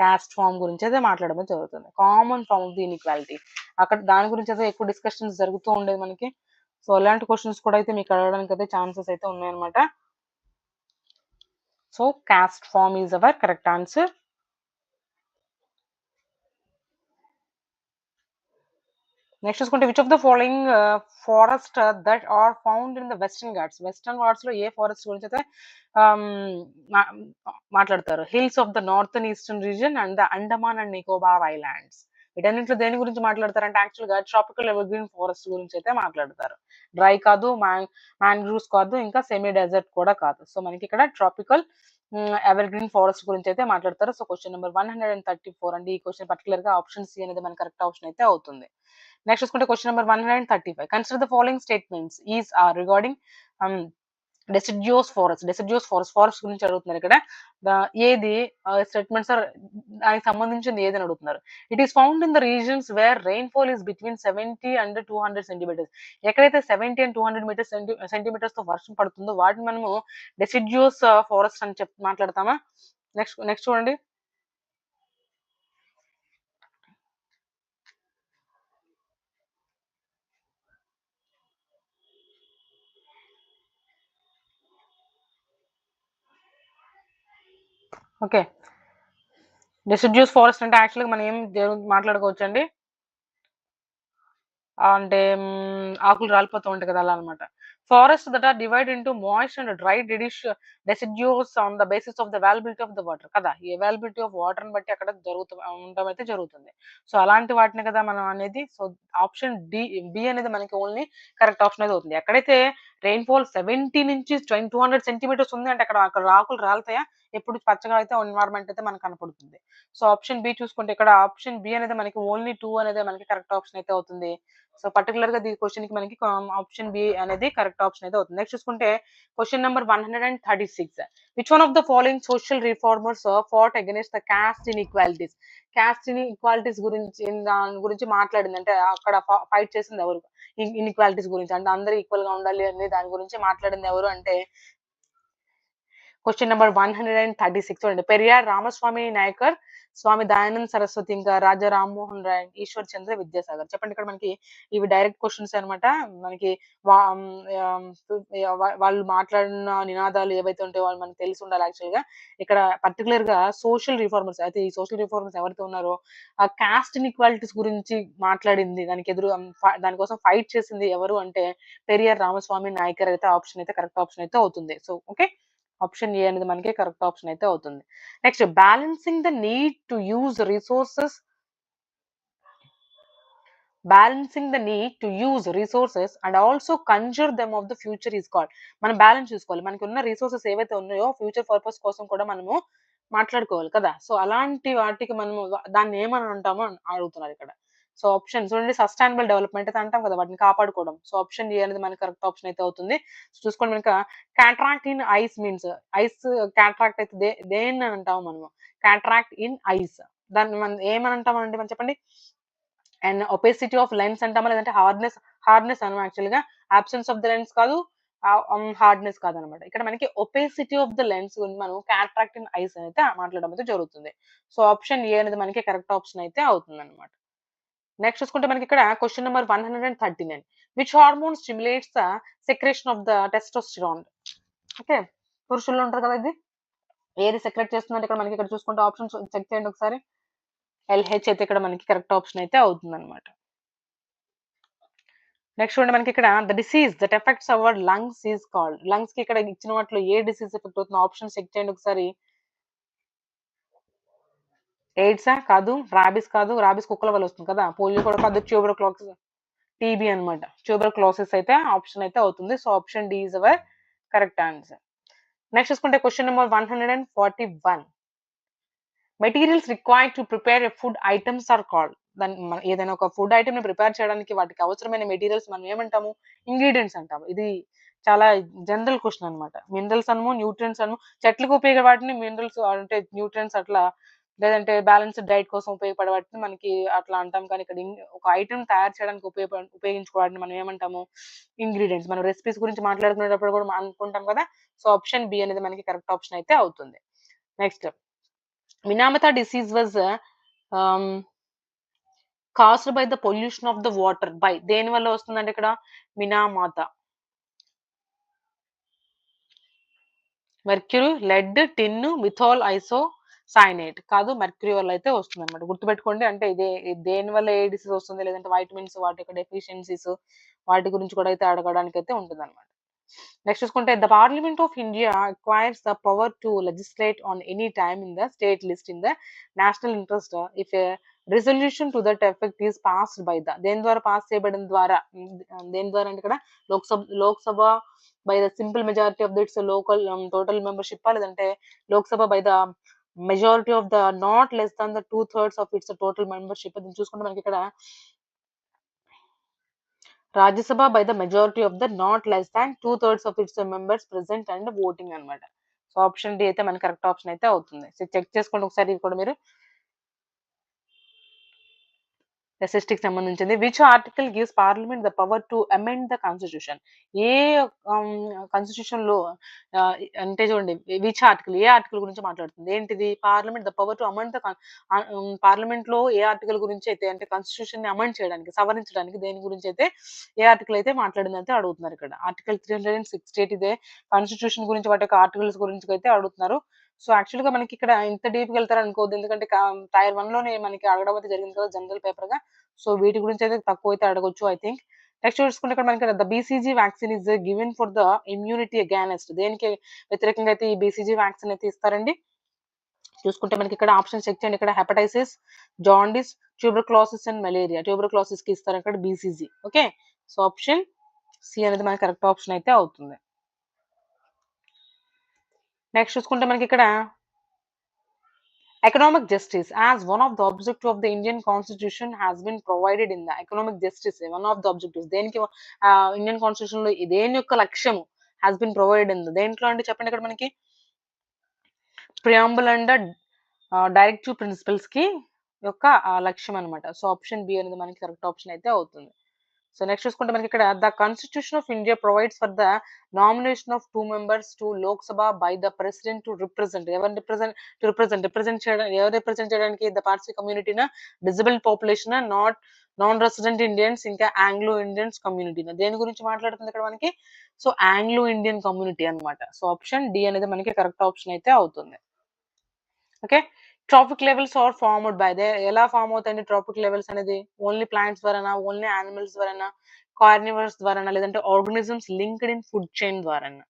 Caste form గురించి అయితే మాట్లాడడం జరుగుతుంది. Common form of the inequality అక్కడ దాని గురించి అయితే ఎక్కువ డిస్కషన్స్ జరుగుతూ ఉండేది మనకి. సో అలాంటి క్వశ్చన్స్ కూడా అయితే మీకు అడగడానికి అయితే ఛాన్సెస్ అయితే ఉన్నాయన్నమాట. So cost form is our correct answer. Next చూసుకుంటే which of the following forest that are found in the Western Ghats. Western Ghats లో ఏ ఫారెస్ట్ గురించి అయితే మాట్లాడతారు. Hills of the northern eastern region and the Andaman and Nicobar islands. వీటన్నింటిలో దేని గురించి మాట్లాడతారంటే యాక్చువల్ గా ట్రాపికల్ ఎవర్గ్రీన్ ఫారెస్ట్ గురించి అయితే మాట్లాడతారు. డ్రై కాదు, మ్యాంగ్రూవ్స్ కాదు, ఇంకా సెమీ డెజర్ట్ కూడా కాదు. సో మనకి ఇక్కడ ట్రాపికల్ ఎవర్గ్రీన్ ఫారెస్ట్ గురించి అయితే మాట్లాడతారు. సో క్వశ్చన్ నెంబర్ 134 అండి. ఈ క్వశ్చన్ పర్టికులర్ గా ఆప్షన్ సి అనేది మన కరెక్ట్ ఆప్షన్ అయితే అవుతుంది. నెక్స్ట్ చూసుకుంటే question number 135. Consider the following statements is are regarding deciduous forest గురించి అడుగుతున్నారు ఇక్కడ. ఏది స్టేట్మెంట్స్ ఆర్ దానికి సంబంధించింది ఏదని అడుగుతున్నారు. It is found in the reasons where rainfall is between 70 and 200 centimetres. ఎక్కడైతే 70 అండ్ 200 సెంటీమీటర్స్ తో వర్షం పడుతుందో వాటిని మనము డెసిడ్యూస్ ఫారెస్ట్ అని మాట్లాడతామా. నెక్స్ట్ చూడండి. ఓకే, డెసిడ్యూస్ ఫారెస్ట్ అంటే యాక్చువల్గా మనం ఏం మాట్లాడుకోవచ్చు అండి అంటే ఆకులు రాలిపోతూ ఉంటాయి కదా, అలా అనమాట. Forest that are divide into moist and dry deciduous on the basis of the availability of the water కదా. ఈ అవైలబిలిటీ ఆఫ్ వాటర్ బట్టి అక్కడ ఉండడం అయితే జరుగుతుంది. సో అలాంటి వాటిని కదా మనం అనేది. సో ఆప్షన్ బి అనేది మనకి ఓన్లీ కరెక్ట్ ఆప్షన్ అయితే అవుతుంది. ఎక్కడైతే రెయిన్ఫాల్ 70 నుంచి 200 సెంటీమీటర్స్ ఉంది అంటే అక్కడ ఆకులు రాలుతాయా, ఎప్పుడు పచ్చగా అయితే ఎన్వైరన్మెంట్ అయితే మనకు కనపడుతుంది. సో ఆప్షన్ బి చూసుకుంటే ఇక్కడ ఆప్షన్ బి అనేది మనకి ఓన్లీ 2 అనేది మనకి కరెక్ట్ ఆప్షన్ అయితే అవుతుంది. సో పర్టికులర్ గా ఈ క్వశ్చన్ కి మనకి ఆప్షన్ బి అనేది కరెక్ట్ ఆప్షన్ అయితే అవుతుంది. నెక్స్ట్ చూసుకుంటే question number 136. Which one of the following social reformers fought against the caste inequalities. Caste inequalities గురించి మాట్లాడింది అంటే అక్కడ ఫైట్ చేసింది ఎవరు, ఇన్ఈక్వాలిటీస్ గురించి అంటే అందరూ ఈక్వల్ గా ఉండాలి అనే దాని గురించి మాట్లాడింది ఎవరు అంటే క్వశ్చన్ నెంబర్ 136 చూడండి. పెరియార్ రామస్వామి నాయకర్, స్వామి దయానంద్ సరస్వతి, ఇంకా రాజా రామ్మోహన్ రాయ్, ఈశ్వర్ చంద్ర విద్యాసాగర్. చెప్పండి ఇక్కడ మనకి ఇవి డైరెక్ట్ క్వశ్చన్స్ అన్నమాట. మనకి వాళ్ళు మాట్లాడిన నినాదాలు ఏవైతే ఉంటాయో వాళ్ళు మనకు తెలిసి ఉండాలి యాక్చువల్ గా. ఇక్కడ పర్టికులర్ గా సోషల్ రిఫార్మర్స్ అయితే ఈ సోషల్ రిఫార్మర్స్ ఎవరైతే ఉన్నారో ఆ కాస్ట్ ఇన్ఈక్వాలిటీస్ గురించి మాట్లాడింది, దానికి ఎదురు దానికోసం ఫైట్ చేసింది ఎవరు అంటే పెరియార్ రామస్వామి నాయకర్ అయితే ఆప్షన్ అయితే కరెక్ట్ ఆప్షన్ అయితే అవుతుంది. సో ఓకే, ఆప్షన్ ఏ అనేది మనకి కరెక్ట్ ఆప్షన్ అయితే అవుతుంది. Next, balancing the need to use resources, balancing the need to use resources and also conserve them of the future is called. మనం balance చూసుకోవాలి, మనకి ఉన్న రిసోర్సెస్ ఏవైతే ఉన్నాయో ఫ్యూచర్ పర్పస్ కోసం కూడా మనము మాట్లాడుకోవాలి కదా. సో అలాంటి వాటికి మనము దాన్ని ఏమని అంటామో అని అడుగుతున్నారు ఇక్కడ. సో ఆప్షన్ చూడండి, సస్టైనబుల్ డెవలప్మెంట్ అయితే అంటాం కదా, వాటిని కాపాడుకోవడం. సో ఆప్షన్ ఏ అనేది మనకి కరెక్ట్ ఆప్షన్ అయితే అవుతుంది. సో చూసుకోండి, మనకి contract in ice means, ice contract అయితే దేన్ని అంటాము మనము, కాంట్రాక్ట్ ఇన్ ఐస్. దాన్ని మనం ఏమని అంటామండి మనం చెప్పండి. అండ్ ఒపెసిటీ ఆఫ్ లెన్స్ అంటామా, లేదంటే హార్డ్నెస్ అనం యాక్చువల్ గా. అబ్సెన్స్ ఆఫ్ ద లెన్స్ కాదు, హార్డ్నెస్ కాదనమాట. ఇక్కడ మనకి ఒపెసిటీ ఆఫ్ ద లెన్స్ గురించి మనం కాంట్రాక్ట్ ఇన్ ఐస్ అయితే మాట్లాడడం అయితే జరుగుతుంది. సో ఆప్షన్ ఏ అనేది మనకి కరెక్ట్ ఆప్షన్ అయితే అవుతుంది అనమాట. నెక్స్ట్ చూసుకుంటే మనకి ఇక్కడ question number 139. Which hormone stimulates the secretion of the testosterone. Okay, పురుషుల్లో ఉంటారు కదా, ఇది ఏది సెక్రెట్ చేస్తుందంటే ఇక్కడ మనకి ఇక్కడ చూసుకుంటే ఆప్షన్స్ చెక్ చేయండి ఒకసారి. ఎల్హెచ్ అయితే ఇక్కడ మనకి కరెక్ట్ ఆప్షన్ అయితే అవుతుంది అనమాట. నెక్స్ట్ చూడండి, మనకి ఇక్కడ the disease that effects our lungs is called. Lungs కి ఇక్కడ ఇచ్చిన వాటిలో ఏ డిసీజ్ ఎఫెక్ట్ అవుతుంది, ఆప్షన్ చెక్ చేయండి ఒకసారి. ఎయిడ్సా కాదు, రాబిస్ కాదు, రాబిస్ కుక్కల వల్ల వస్తుంది కదా, పోలియో కూడా కాదు, ట్యూబర్క్లోసిస్, టీబీ అనమాట. ట్యూబర్క్లోసిస్ అయితే ఆప్షన్ అయితే అవుతుంది. So option D is our correct answer. Next చూసుకుంటే question number 141. Materials required to prepare a food items are called. దాన్ని ఏదైనా ఒక ఫుడ్ ఐటమ్ ని ప్రిపేర్ చేయడానికి వాటికి అవసరమైన మెటీరియల్స్ మనం ఏమంటాము, ఇంగ్రీడియంట్స్ అంటాము. ఇది చాలా జనరల్ క్వశ్చన్ అనమాట. మినరల్స్ అనము, న్యూట్రియన్స్ అనము, చెట్లకు ఉపయోగపడే వాటిని మినరల్స్ అంటే న్యూట్రియన్స్ అట్లా, లేదంటే బ్యాలెన్స్డ్ డైట్ కోసం ఉపయోగపడే వాటిని మనకి అట్లా అంటాం. కానీ ఇక్కడ ఒక ఐటమ్ తయారు చేయడానికి ఉపయోగించుకోవడానికి మనం ఏమంటాము, ఇంగ్రీడియంట్స్. మనం రెసిపీస్ గురించి మాట్లాడుకునేటప్పుడు కూడా అనుకుంటాం కదా. సో ఆప్షన్ బి అనేది మనకి కరెక్ట్ ఆప్షన్ అయితే అవుతుంది. Next, Minamata disease was caused by the pollution of the water by. దేని వల్ల వస్తుందంటే ఇక్కడ Minamata, mercury, lead, tin, methyl isocyanate కాదు, మెర్క్యూరీ వల్ల అయితే వస్తుంది అనమాట. గుర్తుపెట్టుకోండి, అంటే ఇదే దేని వల్ల ఏ డిసీజ్ వస్తుంది, లేదంటే వైటమిన్స్ వాటి యొక్క డెఫిషియన్సీస్ వాటి గురించి కూడా అయితే అడగడానికి అయితే ఉంటుంది అనమాట. నెక్స్ట్ చూసుకుంటే the parliament of India acquires the power to legislate on any time in the state list in the national interest if a resolution to that effect is passed by the. దేని ద్వారా pass చేయబడిన ద్వారా, దేని ద్వారా అంటే ఇక్కడ Lok Sabha by the simple majority of దిట్స్ local total membership, లేదంటే Lok Sabha by the majority of the not less than the 2/3 of it's total membership. దీన్ని చూసుకుంటే మనకి ఇక్కడ Rajya Sabha by the majority of the not less than 2/3 of its members present and voting అనమాట. So option D అయితే మనకి correct option అయితే అవుతుంది. So check చేసుకోండి ఒకసారి ఇది కూడా మీరు. ఎస్ఎస్టీకి సంబంధించింది. Which article gives parliament the power to amend the constitution. A constitution లో అంటే చూడండి, విచ్ ఆర్టికల్, ఏ ఆర్టికల్ గురించి మాట్లాడుతుంది, ఏంటిది, parliament the power to amend the, parliament లో ఏ ఆర్టికల్ గురించి అయితే, అంటే కాన్స్టిట్యూషన్ ని అమెండ్ చేయడానికి, సవరించడానికి దేని గురించి అయితే ఏ ఆర్టికల్ అయితే మాట్లాడింది అయితే అడుగుతున్నారు ఇక్కడ. ఆర్టికల్ 368 ఇదే కాన్స్టిట్యూషన్ గురించి, వాటి యొక్క ఆర్టికల్స్ గురించి అయితే అడుగుతున్నారు. సో యాక్చువల్ గా మనకి ఇక్కడ ఇంత డీప్ గా వెళ్తారు అనుకోవద్దు, ఎందుకంటే టైర్ 1 లోనే మనకి అడగడం అయితే జరిగింది కదా జనరల్ పేపర్ గా. సో వీటి గురించి అయితే తక్కువ అయితే అడగొచ్చు ఐ థింక్. నెక్స్ట్ చూసుకుంటే ఇక్కడ మనకి the BCG vaccine is given for the immunity against. దేనికి వ్యతిరేకంగా అయితే ఈ బీసీజీ వ్యాక్సిన్ అయితే ఇస్తారండి. చూసుకుంటే మనకి ఇక్కడ ఆప్షన్ చెక్ చేయండి. ఇక్కడ hepatitis, jaundice, tuberculosis and malaria. Tuberculosis కి ఇస్తారు ఇక్కడ BCG. Okay, so option C అనేది మనకి కరెక్ట్ ఆప్షన్ అయితే అవుతుంది. నెక్స్ట్ చూసుకుంటే మనకి ఇక్కడ economic justice as one of the objective of the Indian constitution has been provided in the economic justice, one of the objectives దేనికి ఇండియన్ కాన్స్టిట్యూషన్ లో దేని యొక్క లక్ష్యము has been provided in the, దేంట్లో అంటే చెప్పండి ఇక్కడ మనకి ప్రియాంబుల్ అండ్ డైరెక్టివ్ ప్రిన్సిపల్స్ కి యొక్క లక్ష్యం అనమాట. సో ఆప్షన్ బి అనేది మనకి కరెక్ట్ ఆప్షన్ అయితే అవుతుంది. సో నెక్స్ట్ చూసుకుంటే మనకి ఇక్కడ the constitution of India provides for the nomination of 2 members to Lok Sabha by the president to represent. ఎవరిని రిప్రజెంట్ చేయడం, ఎవరు రిప్రజెంట్ చేయడానికి? The Parsi కమ్యూనిటీనా, disable population, non resident Indians, ఇంకా ఆంగ్లో ఇండియన్స్ కమ్యూనిటీనా? దేని గురించి మాట్లాడుతుంది ఇక్కడ మనకి? సో ఆంగ్లో ఇండియన్ కమ్యూనిటీ అన్నమాట. సో ఆప్షన్ డి అనేది మనకి కరెక్ట్ ఆప్షన్ అయితే అవుతుంది. Okay. Traffic levels are formed by ఎలా ఫార్మ్ అవుతాయండి ట్రాఫిక్ లెవెల్స్ అనేది? ఓన్లీ ప్లాంట్స్ ద్వారానా, ఓన్లీ యానిమల్స్ ద్వారానా, కార్నివర్స్ ద్వారానా, లేదంటే organisms linked in food chain ద్వారానా?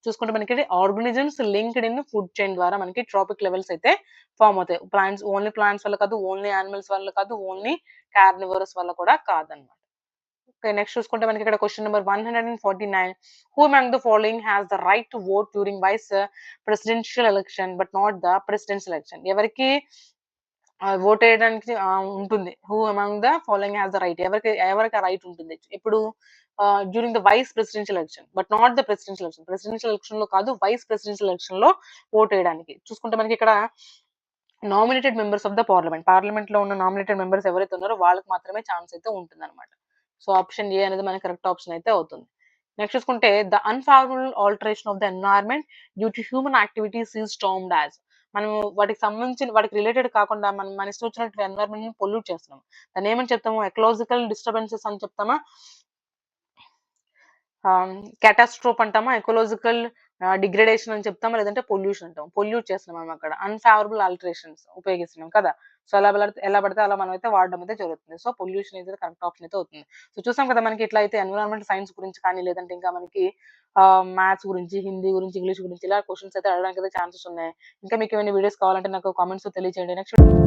చూసుకుంటే మనకి organisms linked in food chain ద్వారా మనకి ట్రాఫిక్ లెవెల్స్ అయితే ఫార్మ్ అవుతాయి. ఓన్లీ ప్లాంట్స్ వల్ల కాదు, ఓన్లీ యానిమల్స్ వల్ల కాదు, ఓన్లీ కార్నివర్స్ వల్ల కూడా కాదన్నమాట. ఓకే. నెక్స్ట్ చూసుకుంటే మనకి ఇక్కడ question number 149. Who among the following has the right to vote during vice presidential election but not the presidential election? ఎవరికి ఓట్ వేయడానికి ఉంటుంది? Who among the following has the right, ఎవరికి ఆ రైట్ ఉంటుంది? ఎప్పుడు? During the vice presidential election but not the presidential election. Presidential election లో కాదు, vice presidential election లో ఓట్ వేయడానికి. చూసుకుంటే మనకి ఇక్కడ nominated members of the parliament లో ఉన్న నామినేటెడ్ మెంబర్స్ ఎవరైతే ఉన్నారో వాళ్ళకి మాత్రమే ఛాన్స్ అయితే ఉంటుందన్నమాట. సో ఆప్షన్ ఏ అనేది మనకి కరెక్ట్ ఆప్షన్ అయితే అవుతుంది. నెక్స్ట్ చూసుకుంటే the unfavourable alteration of the environment due to human activities is termed as. మనం వాటికి సంబంధించిన, వాటికి రిలేటెడ్ కాకుండా మనం మన ఇష్టం వచ్చినట్టు ఎన్వైరన్మెంట్ ని పొల్యూట్ చేస్తున్నాం. దాన్ని ఏమని చెప్తాము? ఎకలాజికల్ డిస్టర్బెన్సెస్ అని చెప్తామా, క్యాటాస్ట్రోఫ్ అంటామా, ఎకలాజికల్ డిగ్రేడేషన్ అని చెప్తామా, లేదంటే పొల్యూషన్ అంటాం. పొల్యూట్ చేస్తున్నాం మనం అక్కడ, అన్ఫేవరబుల్ ఆల్టరేషన్స్ ఉపయోగిస్తున్నాం కదా. సో ఎలా పడితే అలా మనం అయితే వాడడం అయితే జరుగుతుంది. సో పొల్యూషన్ అయితే కరెక్ట్ ఆప్షన్ అయితే అవుతుంది. సో చూసాం కదా మనకి ఇట్లా అయితే ఎన్విరాన్మెంట్ సైన్స్ గురించి కానీ, లేదంటే ఇంకా మనకి మ్యాథ్స్ గురించి, హిందీ గురించి, ఇంగ్లీష్ గురించి ఇలా క్వశ్చన్స్ అయితే అడగడానికి అయితే ఛాన్సెస్ ఉన్నాయి. ఇంకా మీకు ఏమైనా వీడియోస్ కావాలంటే నాకు కామెంట్స్ తెలియజేయండి. నెక్స్ట్